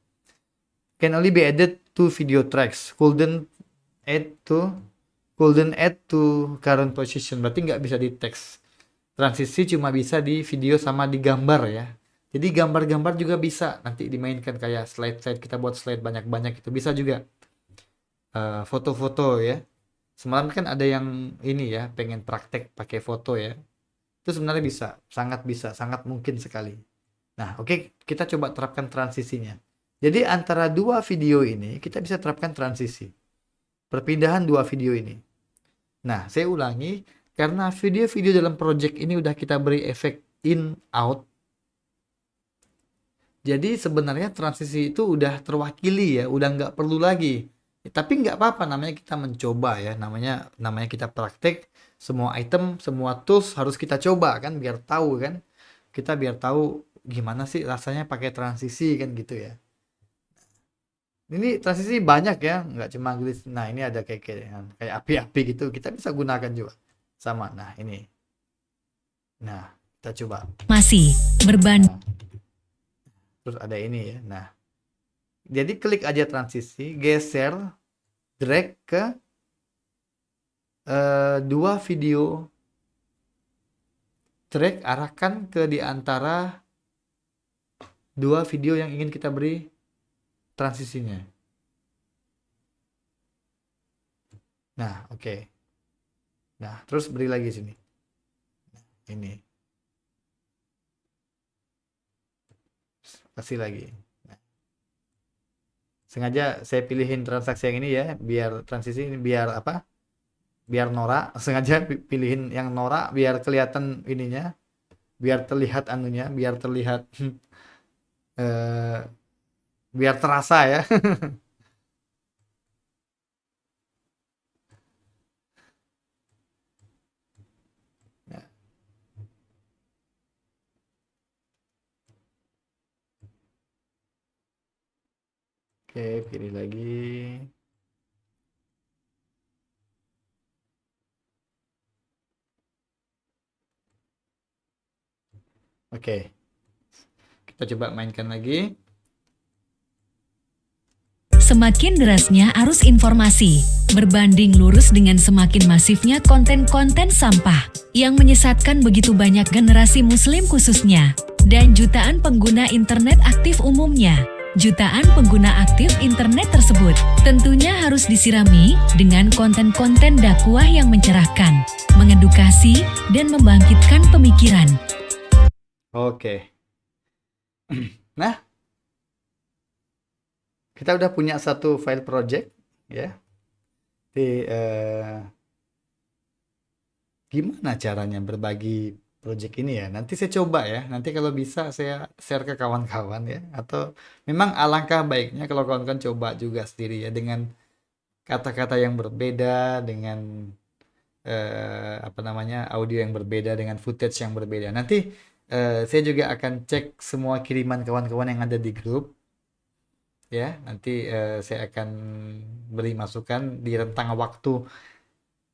Can only be added to video tracks. Couldn't add to current position. Berarti nggak bisa di teks. Transisi cuma bisa di video sama di gambar ya. Jadi gambar-gambar juga bisa nanti dimainkan kayak slide-slide, kita buat slide banyak-banyak itu bisa juga. Foto-foto ya. Semalam kan ada yang ini ya, pengen praktek pakai foto ya. Itu sebenarnya bisa, sangat mungkin sekali. Nah, oke, kita coba terapkan transisinya. Jadi antara dua video ini kita bisa terapkan transisi. Perpindahan dua video ini. Nah, saya ulangi, karena video-video dalam project ini udah kita beri efek in out. Jadi sebenarnya transisi itu udah terwakili ya, udah nggak perlu lagi. Tapi nggak apa-apa, namanya kita mencoba ya, namanya kita praktek. Semua item, semua tools harus kita coba kan, biar tahu kan. Kita biar tahu gimana sih rasanya pakai transisi kan gitu ya. Ini transisi banyak ya, nggak cuma glitch. Nah, ini ada kayak api-api gitu, kita bisa gunakan juga. Sama, nah ini. Nah, kita coba. Masih berbanding. Nah, terus ada ini ya. Nah, jadi klik aja transisi, geser, drag ke dua video, drag arahkan ke di antara dua video yang ingin kita beri transisinya. Nah, oke. Nah, terus beri lagi sini. Nah, ini. Kasih lagi. Nah. Sengaja saya pilihin transaksi yang ini ya, biar transisi ini biar apa? Biar norak. Sengaja pilihin yang norak biar kelihatan ininya, biar terlihat anunya, biar terlihat biar terasa ya. Nah, oke, pilih lagi. Oke. Kita coba mainkan lagi. Semakin derasnya arus informasi, berbanding lurus dengan semakin masifnya konten-konten sampah yang menyesatkan begitu banyak generasi muslim khususnya, dan jutaan pengguna internet aktif umumnya. Jutaan pengguna aktif internet tersebut tentunya harus disirami dengan konten-konten dakwah yang mencerahkan, mengedukasi, dan membangkitkan pemikiran. Oke. Nah, kita udah punya satu file project ya. Gimana caranya berbagi project ini ya? Nanti saya coba ya. Nanti kalau bisa saya share ke kawan-kawan ya. Atau memang alangkah baiknya kalau kawan-kawan coba juga sendiri ya, dengan kata-kata yang berbeda, dengan audio yang berbeda, dengan footage yang berbeda. Nanti saya juga akan cek semua kiriman kawan-kawan yang ada di grup. Ya, nanti saya akan beri masukan di rentang waktu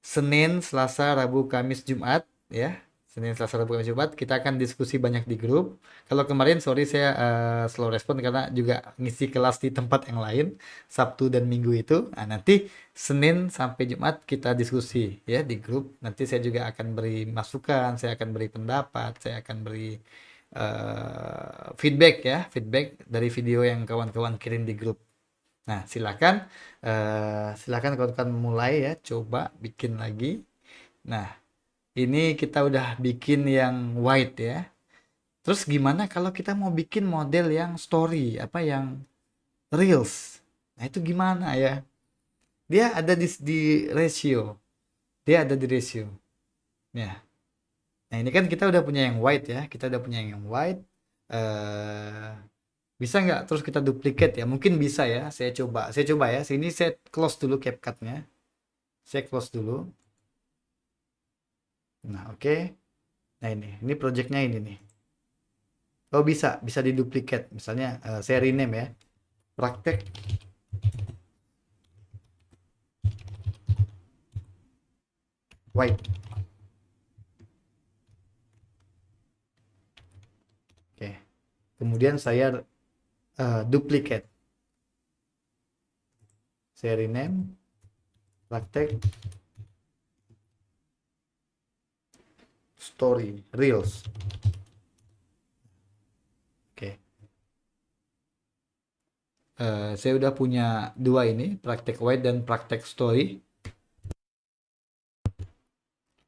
Senin, Selasa, Rabu, Kamis, Jumat ya. Senin, Selasa, Rabu, Kamis, Jumat kita akan diskusi banyak di grup. Kalau kemarin sorry saya slow respon karena juga ngisi kelas di tempat yang lain Sabtu dan Minggu itu. Nah, nanti Senin sampai Jumat kita diskusi ya di grup. Nanti saya juga akan beri masukan, saya akan beri pendapat, saya akan beri feedback dari video yang kawan-kawan kirim di grup. Nah, silakan kawan-kawan mulai ya, coba bikin lagi. Nah, ini kita udah bikin yang white ya. Terus gimana kalau kita mau bikin model yang story, apa yang reels? Nah, itu gimana ya? Dia ada di ratio. Dia ada di ratio. Ya. Nah, ini kan kita udah punya yang white ya. Kita udah punya yang white. Bisa nggak terus kita duplicate ya? Mungkin bisa ya. Saya coba ya. Sini saya close dulu CapCut-nya. Saya close dulu. Nah, oke. Nah, ini projectnya ini nih. Oh, bisa diduplicate. Misalnya saya rename ya. Praktek white. Oke. Kemudian saya duplicate. Saya rename praktek story reels. Oke. Saya udah punya dua ini, praktek white dan praktek story.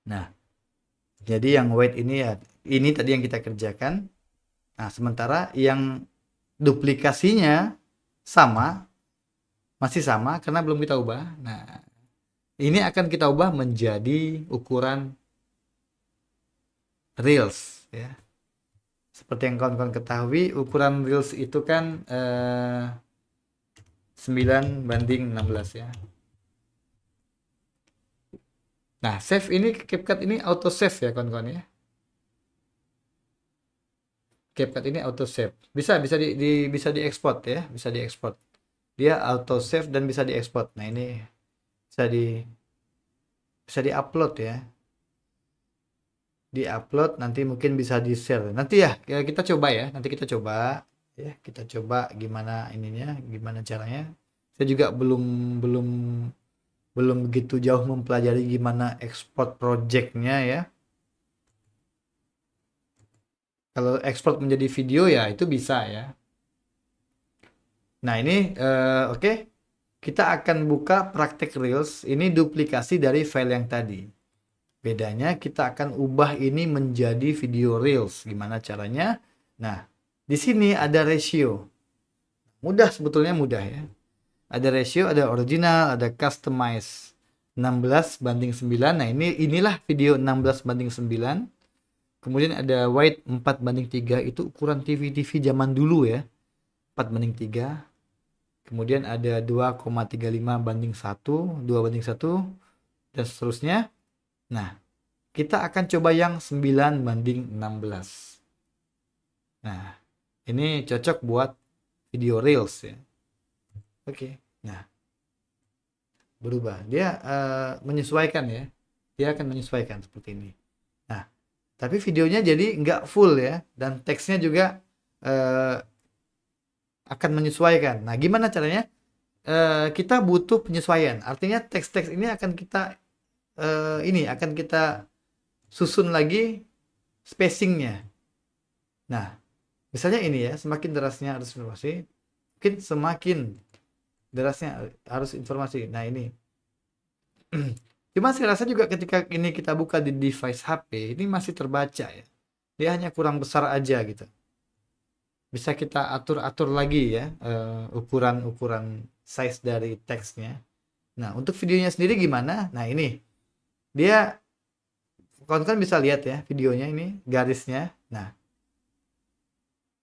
Nah, jadi yang white ini ya, ini tadi yang kita kerjakan. Nah, sementara yang duplikasinya masih sama karena belum kita ubah. Nah, ini akan kita ubah menjadi ukuran reels ya. Seperti yang kawan-kawan ketahui, ukuran reels itu kan 9:16 ya. Nah, save ini CapCut ini auto save ya kawan-kawan ya. CapCut ini auto save. Bisa diekspor ya, bisa diekspor. Dia auto save dan bisa diekspor. Nah, ini bisa diupload ya. Diupload nanti mungkin bisa di-share. Nanti ya kita coba ya. Nanti kita coba ya, kita coba gimana ininya, gimana caranya. Saya juga belum begitu jauh mempelajari gimana ekspor projectnya ya. Kalau ekspor menjadi video ya itu bisa ya. Nah, ini oke. Kita akan buka praktek reels. Ini duplikasi dari file yang tadi. Bedanya kita akan ubah ini menjadi video reels. Gimana caranya? Nah, di sini ada ratio. Mudah, sebetulnya mudah ya. Ada ratio, ada original, ada customize. 16:9. Nah, inilah video 16:9. Kemudian ada white 4:3, itu ukuran TV zaman dulu ya. 4:3. Kemudian ada 2,35:1, 2:1 dan seterusnya. Nah, kita akan coba yang 9:16. Nah, ini cocok buat video reels ya. Oke. Nah, berubah. Dia menyesuaikan ya. Dia akan menyesuaikan seperti ini. Nah, tapi videonya jadi nggak full ya. Dan teksnya juga akan menyesuaikan. Nah, gimana caranya? Kita butuh penyesuaian. Artinya teks-teks ini akan kita susun lagi spacingnya. Nah, misalnya ini ya, semakin derasnya arus informasi, mungkin semakin derasnya arus informasi. Nah, ini. Cuma saya rasa juga ketika ini kita buka di device HP, ini masih terbaca ya. Dia hanya kurang besar aja gitu. Bisa kita atur-atur lagi ya, ukuran size dari teksnya. Nah, untuk videonya sendiri gimana? Nah, ini. Dia kawan-kawan bisa lihat ya videonya ini garisnya. Nah,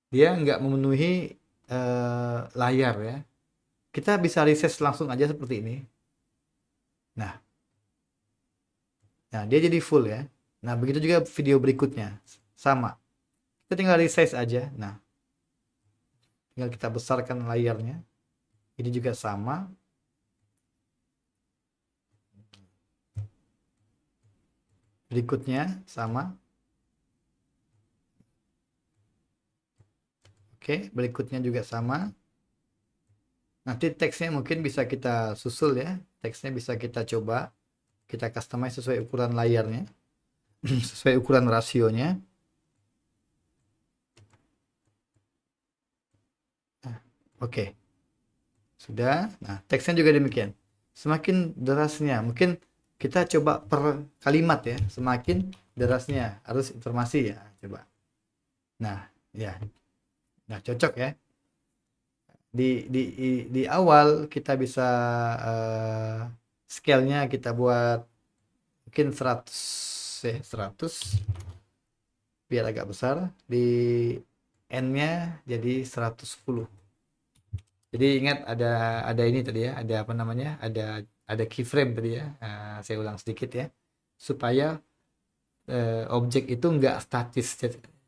dia nggak memenuhi layar ya. Kita bisa resize langsung aja seperti ini. Nah, dia jadi full ya. Nah, begitu juga video berikutnya. Sama. Kita tinggal resize aja. Nah, tinggal kita besarkan layarnya. Ini juga sama. Berikutnya sama. Oke, berikutnya juga sama. Nanti teksnya mungkin bisa kita susul ya. Teksnya bisa kita coba. Kita customize sesuai ukuran layarnya. Sesuai ukuran rasionya. Oke. Sudah. Nah, teksnya juga demikian. Semakin derasnya. Mungkin kita coba per kalimat ya. Semakin derasnya. Harus informasi ya. Coba. Nah, ya. Nah, cocok ya. Di awal kita bisa scale-nya kita buat mungkin 100 ya, 100 biar agak besar. Di N-nya jadi 110. Jadi ingat ada ini tadi ya, ada apa namanya? Ada keyframe tadi ya. Saya ulang sedikit ya. Supaya objek itu nggak statis.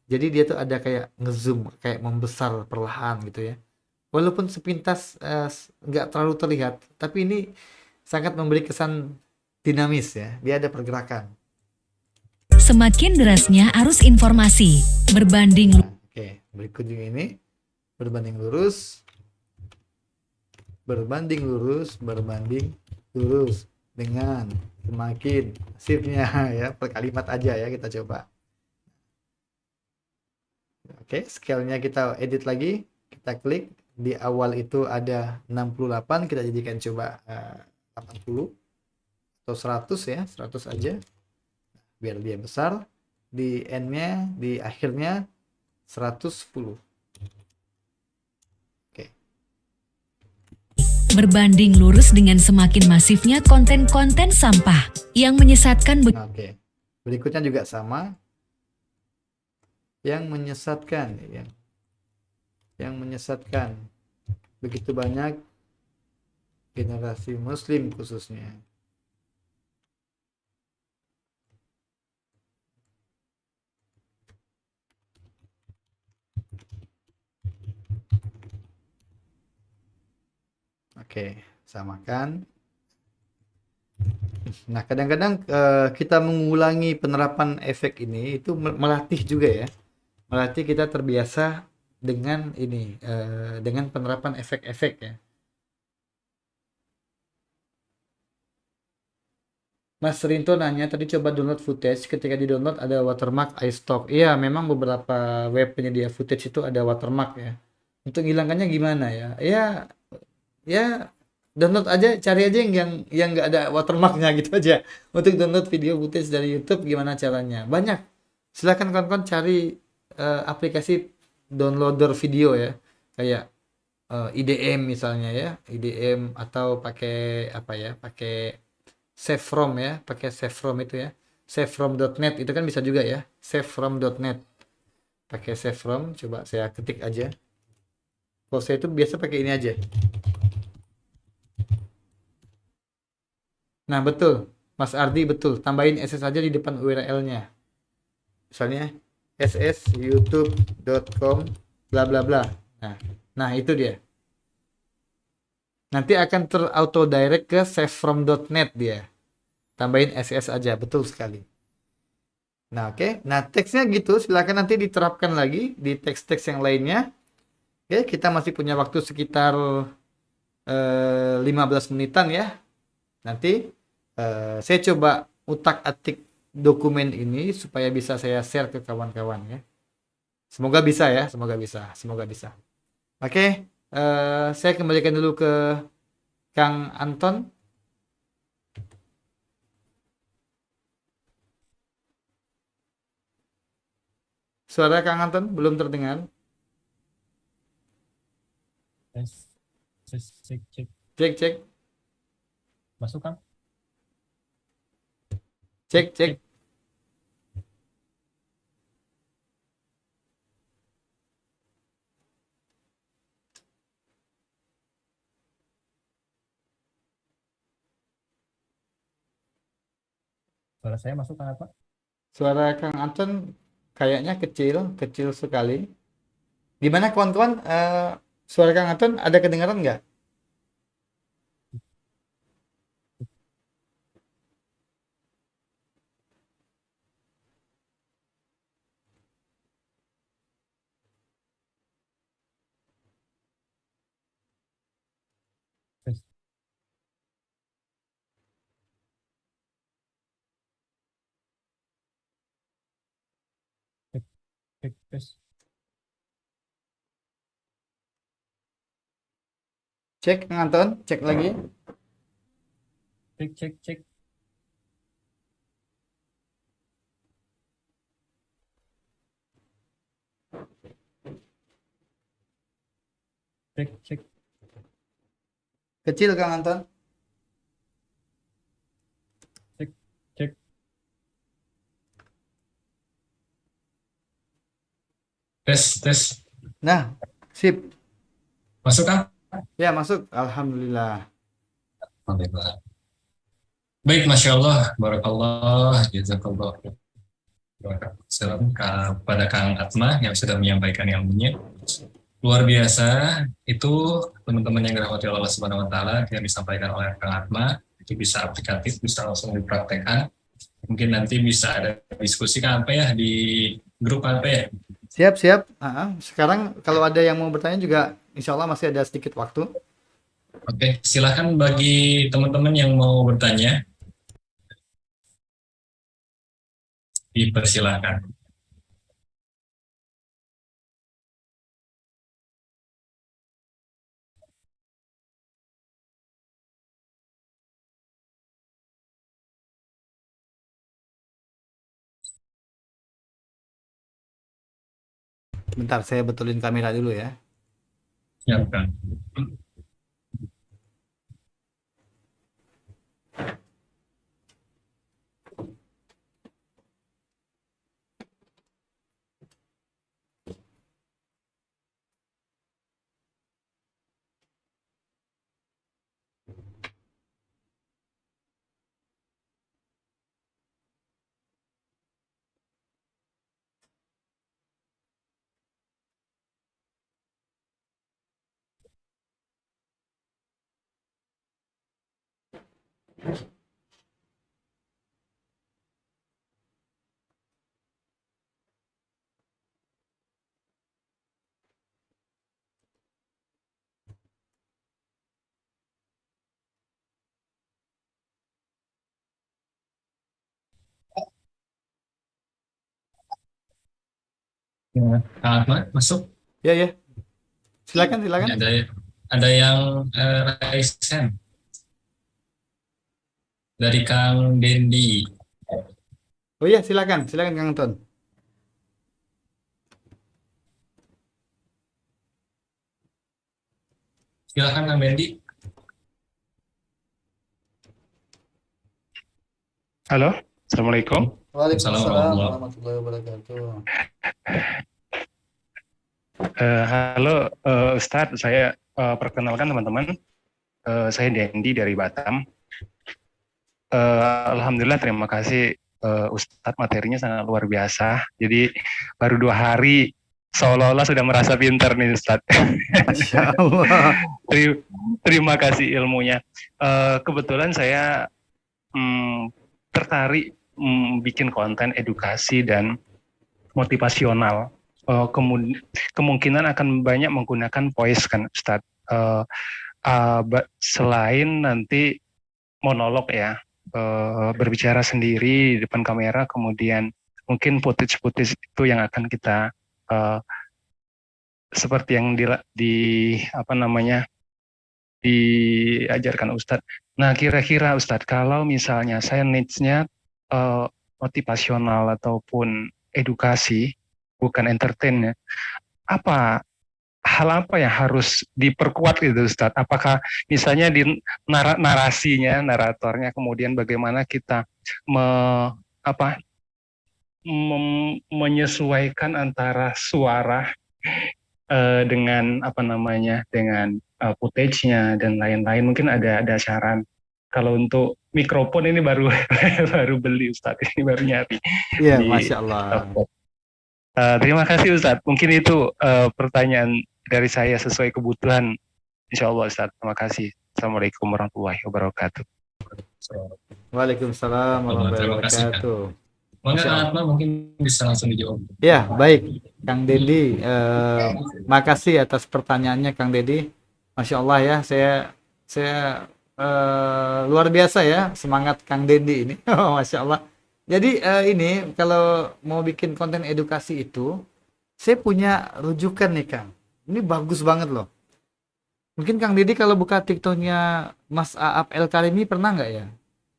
Jadi dia tuh ada kayak ngezoom, kayak membesar perlahan gitu ya. Walaupun sepintas nggak terlalu terlihat, tapi ini sangat memberi kesan dinamis ya. Dia ada pergerakan. Semakin derasnya arus informasi, berbanding Nah, oke, berikutnya ini berbanding lurus, berbanding lurus, berbanding lurus dengan semakin masifnya ya, per kalimat aja ya kita coba. Oke, scale-nya kita edit lagi, kita klik di awal itu ada 68, kita jadikan coba 80 atau 100 ya, 100 aja biar dia besar. Di N-nya di akhirnya 110. Oke. berbanding lurus dengan semakin masifnya konten-konten sampah yang menyesatkan Oke. Berikutnya juga sama. Yang menyesatkan ya. Yang menyesatkan begitu banyak generasi muslim khususnya. Oke, samakan. Nah, kadang-kadang kita mengulangi penerapan efek ini itu melatih juga ya. Melatih kita terbiasa dengan ini, dengan penerapan efek-efek ya. Mas Rinto nanya tadi coba download footage, ketika di download ada watermark iStock. Iya, memang beberapa web penyedia footage itu ada watermark ya. Untuk hilangkannya gimana ya? Ya download aja, cari aja yang nggak ada watermarknya gitu aja. Untuk download video footage dari YouTube gimana caranya? Banyak. Silakan kawan-kawan cari aplikasi downloader video ya, kayak IDM misalnya ya, IDM atau pakai apa ya? Pakai Save From ya, pakai Save From itu ya. Savefrom.net itu kan bisa juga ya. Savefrom.net. Pakai Save From, coba saya ketik aja. Kalau saya itu biasa pakai ini aja. Nah, betul. Mas Ardi betul. Tambahin SS aja di depan URL-nya. Misalnya ssyoutube.com bla bla bla. Nah, itu dia. Nanti akan terauto direct ke savefrom.net dia. Tambahin SS aja, betul sekali. Nah, oke. Nah, teksnya gitu, silakan nanti diterapkan lagi di teks-teks yang lainnya. Oke, kita masih punya waktu sekitar 15 menitan ya. Nanti saya coba utak-atik dokumen ini supaya bisa saya share ke kawan-kawan ya. Semoga bisa ya, semoga bisa, semoga bisa. Oke, saya kembalikan dulu ke Kang Anton. Suara Kang Anton belum terdengar. Cek. Cek, cek, Masuk Kang? cek. Suara saya masuk Kang apa? Suara Kang Anton kayaknya kecil, kecil sekali. Gimana kawan-kawan? Suara Kang Anton ada kedengaran nggak? Tes. Cek Kang Anton, cek lagi. Cek. Cek, cek. Kecil Kang Anton. Cek, cek. Tes, tes. Nah, sip. Masuk kan? Ya, masuk. Alhamdulillah. Alhamdulillah. Baik, Masya Allah, Barakallah, Jazakallah. Salam kepada Kang Atma yang sudah menyampaikan ilmunya. Luar biasa, itu teman-teman yang dirahmati Allah Subhanahu wa Ta'ala yang disampaikan oleh Kang Atma, itu bisa aplikatif, bisa langsung dipraktekkan. Mungkin nanti bisa ada diskusi kan apa ya di grup apa ya? Siap, siap. Sekarang kalau ada yang mau bertanya juga, insya Allah masih ada sedikit waktu. Oke, silakan bagi teman-teman yang mau bertanya, dipersilakan. Bentar, saya betulin kamera dulu ya. Silakan. Ya, Kang Atma, masuk. Ya, ya. Silakan, silakan. Ada yang raise hand dari Kang Dendi. Oh iya, silakan, silakan Kang Anton. Silakan Kang Dendi. Halo, Assalamualaikum. Waalaikumsalam warahmatullahi wabarakatuh. Halo Ustadz, saya perkenalkan teman-teman, saya Dendi dari Batam. Alhamdulillah, terima kasih Ustadz, materinya sangat luar biasa. Jadi baru 2 hari seolah-olah sudah merasa pintar nih Ustadz. Masya Allah. Terima kasih ilmunya. Kebetulan saya tertarik bikin konten edukasi dan motivasional. Kemungkinan akan banyak menggunakan voice kan Ustadz. Selain nanti monolog ya, berbicara sendiri di depan kamera, kemudian mungkin footage itu yang akan kita seperti yang diajarkan Ustadz. Nah, kira-kira Ustadz, kalau misalnya saya needs-nya motivasional ataupun edukasi, bukan entertain ya, hal apa yang harus diperkuat gitu Ustadz? Apakah misalnya di naratornya, kemudian bagaimana kita menyesuaikan antara suara dengan dengan footage-nya dan lain-lain. Mungkin ada saran. Kalau untuk mikrofon ini baru baru beli Ustadz, ini baru nyari. Iya, Masya Allah. Terima kasih Ustadz. Mungkin itu pertanyaan dari saya sesuai kebutuhan. Insya Allah Ustadz. Terima kasih. Assalamualaikum warahmatullahi wabarakatuh. Waalaikumsalam warahmatullahi wabarakatuh. Kang Atma mungkin bisa langsung dijawab. Ya, baik. Kang Dendi, makasih atas pertanyaannya Kang Dendi. Masya Allah ya, saya luar biasa ya semangat Kang Dendi ini. Masya Allah. Jadi ini kalau mau bikin konten edukasi itu, saya punya rujukan nih Kang. Ini bagus banget loh. Mungkin Kang Dendi kalau buka TikToknya Mas Aap El Karimi pernah nggak ya?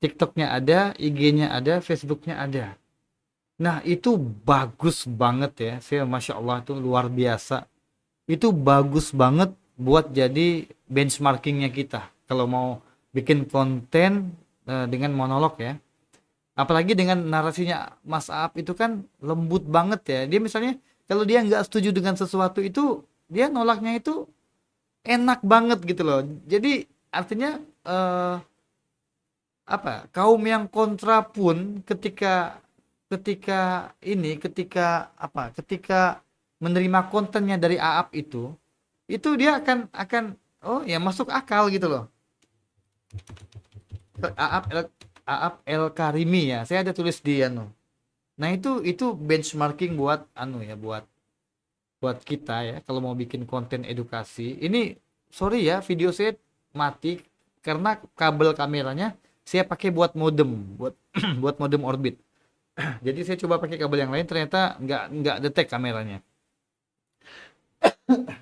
TikToknya ada, IG-nya ada, Facebooknya ada. Nah itu bagus banget ya. Saya Masya Allah itu luar biasa. Itu bagus banget buat jadi benchmarkingnya kita kalau mau bikin konten dengan monolog ya. Apalagi dengan narasinya Mas Aap itu kan lembut banget ya. Dia misalnya kalau dia nggak setuju dengan sesuatu itu, dia nolaknya itu enak banget gitu loh. Jadi artinya kaum yang kontra pun ketika ketika menerima kontennya dari Aap itu dia akan oh ya masuk akal gitu loh. Aap El Karimi ya. Saya ada tulis di Nah, itu benchmarking buat buat kita ya kalau mau bikin konten edukasi. Ini sorry ya, video saya mati karena kabel kameranya saya pakai buat modem, buat modem Orbit. Jadi saya coba pakai kabel yang lain, ternyata nggak detect kameranya.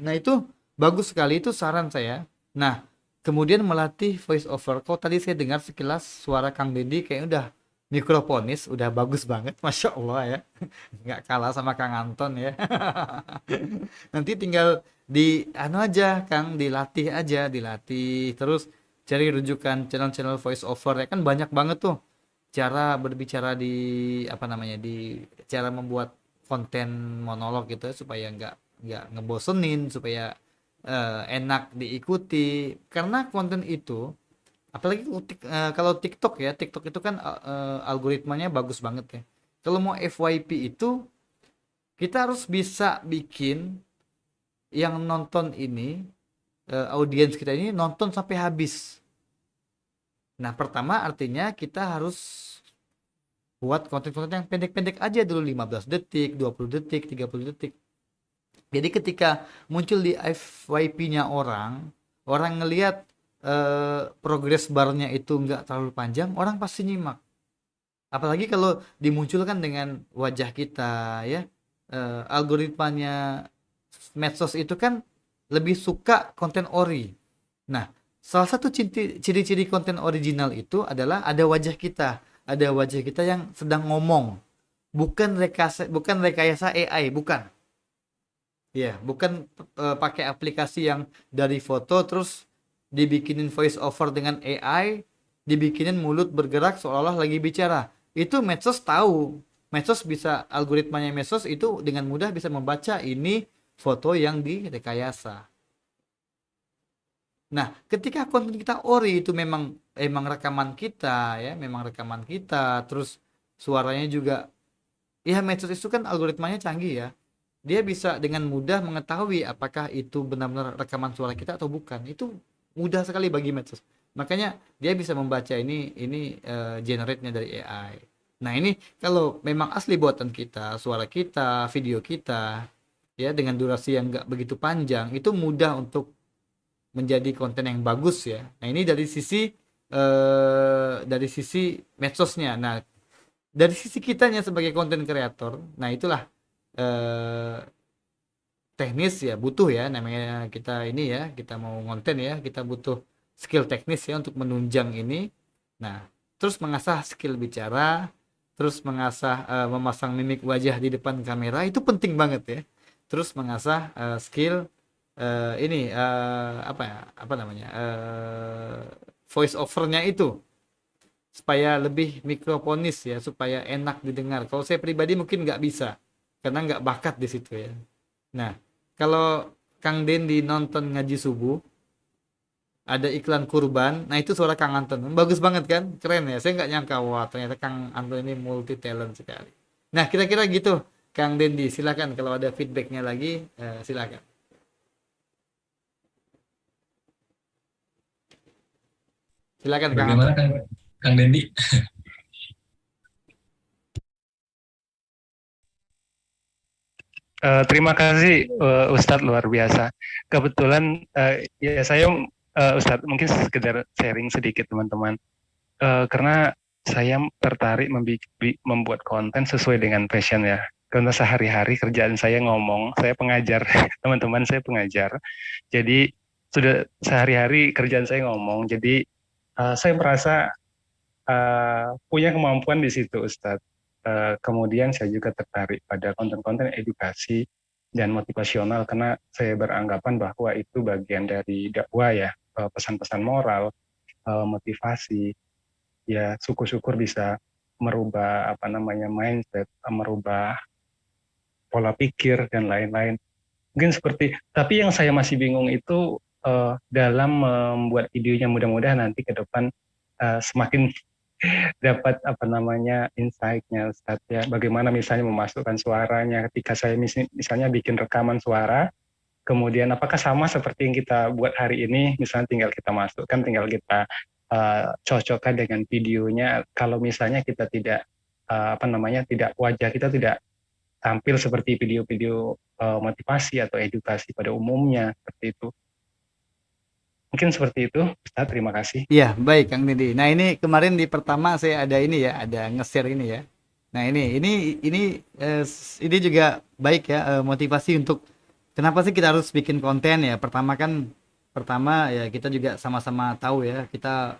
Nah, itu bagus sekali, itu saran saya. Nah, kemudian melatih voice over. Kalau tadi saya dengar sekilas suara Kang Deddy kayaknya udah mikrofonis, udah bagus banget, Masya Allah ya. Nggak kalah sama Kang Anton ya. Nanti tinggal aja Kang, dilatih terus cari rujukan channel-channel voice over ya kan, banyak banget tuh cara berbicara di cara membuat konten monolog gitu ya, supaya nggak ngebosenin, supaya enak diikuti. Karena konten itu apalagi kalau TikTok ya, TikTok itu kan algoritmanya bagus banget ya. Kalau mau FYP itu kita harus bisa bikin yang nonton ini, audiens kita ini nonton sampai habis. Nah, pertama artinya kita harus buat konten-konten yang pendek-pendek aja dulu, 15 detik, 20 detik, 30 detik. Jadi ketika muncul di FYP-nya orang ngelihat progress barnya itu nggak terlalu panjang, orang pasti nyimak. Apalagi kalau dimunculkan dengan wajah kita ya, algoritmanya medsos itu kan lebih suka konten ori. Nah, salah satu ciri-ciri konten original itu adalah ada wajah kita yang sedang ngomong, bukan rekayasa AI, bukan. Ya, bukan pakai aplikasi yang dari foto terus dibikinin voice over dengan AI, dibikinin mulut bergerak seolah-olah lagi bicara. Itu medsos tahu. Algoritmanya medsos itu dengan mudah bisa membaca ini foto yang direkayasa. Nah, ketika konten kita ori itu memang rekaman kita ya, terus suaranya juga ya, medsos itu kan algoritmanya canggih ya. Dia bisa dengan mudah mengetahui apakah itu benar-benar rekaman suara kita atau bukan. Itu mudah sekali bagi medsos. Makanya dia bisa membaca ini generate-nya dari AI. Nah, ini kalau memang asli buatan kita, suara kita, video kita ya dengan durasi yang enggak begitu panjang, itu mudah untuk menjadi konten yang bagus ya. Nah, ini dari sisi medsosnya. Nah, dari sisi kitanya sebagai konten kreator, nah itulah teknis ya, butuh ya, namanya kita ini ya, kita mau konten ya, kita butuh skill teknis ya untuk menunjang ini. Nah, terus mengasah skill bicara, terus mengasah memasang mimik wajah di depan kamera, itu penting banget ya. Terus mengasah skill voice overnya itu supaya lebih mikrofonis ya, supaya enak didengar. Kalau saya pribadi mungkin nggak bisa karena nggak bakat di situ ya. Nah, kalau Kang Dendi nonton ngaji subuh, ada iklan kurban, nah itu suara Kang Anton, bagus banget kan, keren ya. Saya nggak nyangka, wah ternyata Kang Anton ini multi talent sekali. Nah, kira-kira gitu, Kang Dendi, silakan kalau ada feedbacknya lagi, silakan. Silakan Kang Bagaimana Anton. Kang Dendi? Terima kasih Ustadz, luar biasa. Kebetulan ya saya Ustadz mungkin sekedar sharing sedikit teman-teman. Karena saya tertarik membuat konten sesuai dengan passion ya. Karena sehari-hari kerjaan saya ngomong, saya pengajar, teman-teman saya pengajar. Jadi sudah sehari-hari kerjaan saya ngomong. Jadi saya merasa punya kemampuan di situ Ustadz. Kemudian saya juga tertarik pada konten-konten edukasi dan motivasional, karena saya beranggapan bahwa itu bagian dari dakwah ya, pesan-pesan moral, motivasi. Ya syukur-syukur bisa merubah mindset, merubah pola pikir dan lain-lain. Mungkin seperti, tapi yang saya masih bingung itu dalam membuat videonya, mudah-mudahan nanti ke depan semakin dapat insight-nya Ustaz ya. Bagaimana misalnya memasukkan suaranya ketika saya misalnya bikin rekaman suara, kemudian apakah sama seperti yang kita buat hari ini, misalnya tinggal kita masukkan, tinggal kita cocokkan dengan videonya. Kalau misalnya kita tidak tidak, wajah kita tidak tampil seperti video-video motivasi atau edukasi pada umumnya, seperti itu. Mungkin seperti itu, Ustaz. Terima kasih. Iya, baik Kang Dendi. Nah, ini kemarin di pertama saya ada ini ya, ada nge-share ini ya. Nah, ini juga baik ya, motivasi untuk kenapa sih kita harus bikin konten ya. Pertama ya kita juga sama-sama tahu ya, kita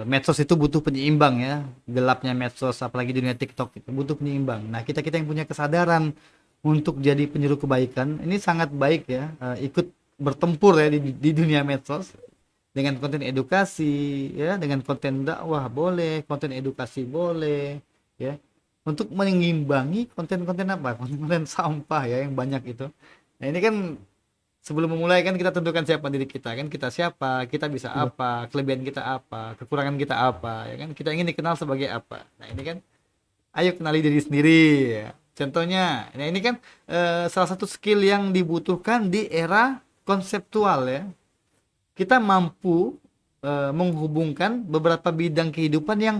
medsos itu butuh penyeimbang ya. Gelapnya medsos, apalagi dunia TikTok, itu butuh penyeimbang. Nah, kita yang punya kesadaran untuk jadi penyeru kebaikan, ini sangat baik ya, ikut bertempur ya di dunia medsos dengan konten edukasi ya, dengan konten dakwah boleh, konten edukasi boleh ya, untuk mengimbangi konten-konten konten sampah ya yang banyak itu. Nah, ini kan sebelum memulai kan kita tentukan siapa diri kita, kan kita siapa, kita bisa apa, kelebihan kita apa, kekurangan kita apa ya kan, kita ingin dikenal sebagai apa. Nah, ini kan ayo kenali diri sendiri ya. Contohnya, nah ini kan salah satu skill yang dibutuhkan di era konseptual ya. Kita mampu menghubungkan beberapa bidang kehidupan yang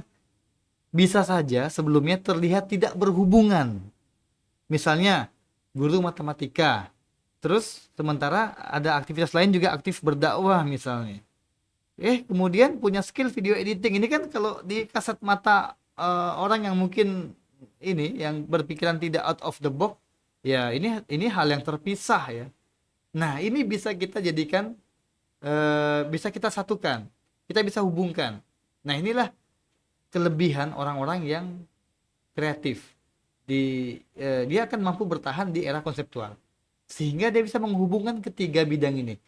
bisa saja sebelumnya terlihat tidak berhubungan. Misalnya guru matematika, terus sementara ada aktivitas lain juga aktif berdakwah misalnya. Kemudian punya skill video editing. Ini kan kalau di kasat mata orang yang mungkin yang berpikiran tidak out of the box, ya ini hal yang terpisah ya. Nah, ini bisa kita jadikan, bisa kita satukan, kita bisa hubungkan. Nah, inilah kelebihan orang-orang yang kreatif. Dia akan mampu bertahan di era konseptual, sehingga dia bisa menghubungkan ketiga bidang ini.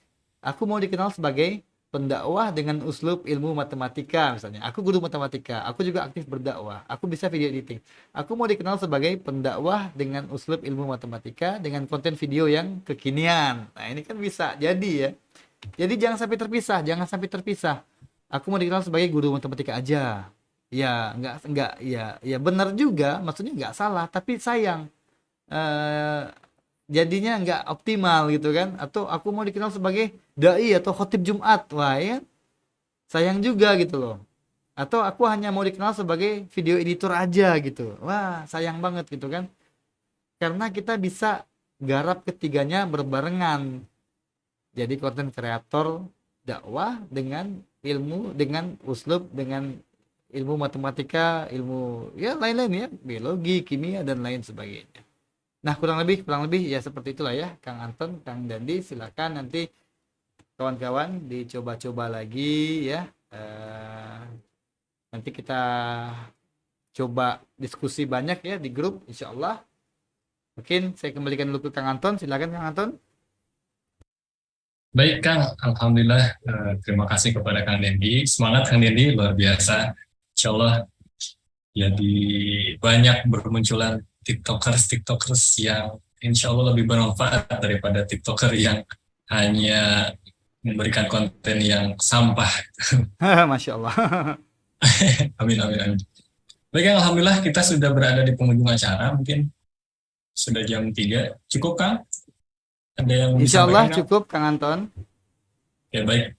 Aku mau dikenal sebagai pendakwah dengan uslub ilmu matematika misalnya. Aku guru matematika, aku juga aktif berdakwah, aku bisa video editing. Aku mau dikenal sebagai pendakwah dengan uslub ilmu matematika dengan konten video yang kekinian. Nah, ini kan bisa jadi ya. Jadi jangan sampai terpisah. Aku mau dikenal sebagai guru matematika aja. Ya, enggak ya benar juga, maksudnya enggak salah, tapi sayang. Jadinya nggak optimal gitu kan. Atau aku mau dikenal sebagai dai atau khotib Jumat, wah ya sayang juga gitu loh. Atau aku hanya mau dikenal sebagai video editor aja gitu, wah sayang banget gitu kan. Karena kita bisa garap ketiganya berbarengan, jadi konten kreator dakwah dengan ilmu, dengan uslub, dengan ilmu matematika, ilmu ya lain-lain ya, biologi, kimia dan lain sebagainya. Nah, kurang lebih ya seperti itulah ya, Kang Anton, Kang Dandi, silakan nanti kawan-kawan dicoba-coba lagi ya. Nanti kita coba diskusi banyak ya di grup, insya Allah. Mungkin saya kembalikan dulu ke Kang Anton, silakan Kang Anton. Baik Kang, Alhamdulillah, terima kasih kepada Kang Dendi. Semangat Kang Dendi, luar biasa. Insya Allah jadi banyak bermunculan tiktokers yang insya Allah lebih bermanfaat daripada tiktoker yang hanya memberikan konten yang sampah. Masya Allah. Amin. Baik, alhamdulillah kita sudah berada di penghujung acara. Mungkin sudah jam 3. Cukup Kang? Ada yang insya Allah cukup Kang Anton. Ya baik.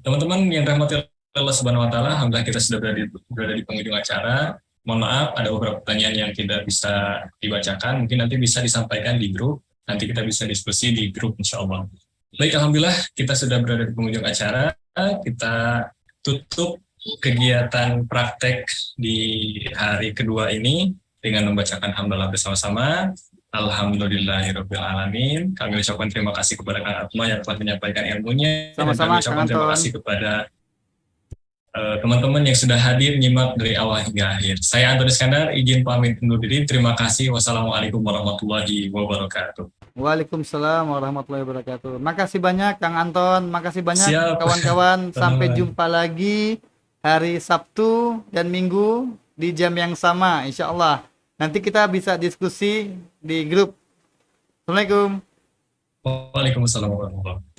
Teman-teman yang rahmati Allah Subhanahu wa taala, alhamdulillah kita sudah berada di penghujung acara. Mohon maaf, ada beberapa pertanyaan yang tidak bisa dibacakan. Mungkin nanti bisa disampaikan di grup. Nanti kita bisa diskusi di grup, insya Allah. Baik, alhamdulillah kita sudah berada di penghujung acara. Kita tutup kegiatan praktek di hari kedua ini dengan membacakan hamdalah bersama-sama. Alhamdulillahirrabbilalamin. Kami ucapkan terima kasih kepada Kang Atma yang telah menyampaikan ilmunya. Sama-sama, dan kami ucapkan terima kasih kepada teman-teman yang sudah hadir nyimak dari awal hingga akhir. Saya Antoni Iskandar, izin pamit undur diri. Terima kasih. Wassalamualaikum warahmatullahi wabarakatuh. Waalaikumsalam warahmatullahi wabarakatuh. Makasih banyak Kang Anton, makasih banyak Siap. kawan-kawan. Sampai Sama-sama. jumpa lagi hari Sabtu dan Minggu di jam yang sama, insya Allah. Nanti kita bisa diskusi di grup. Assalamualaikum. Waalaikumsalam warahmatullahi wabarakatuh.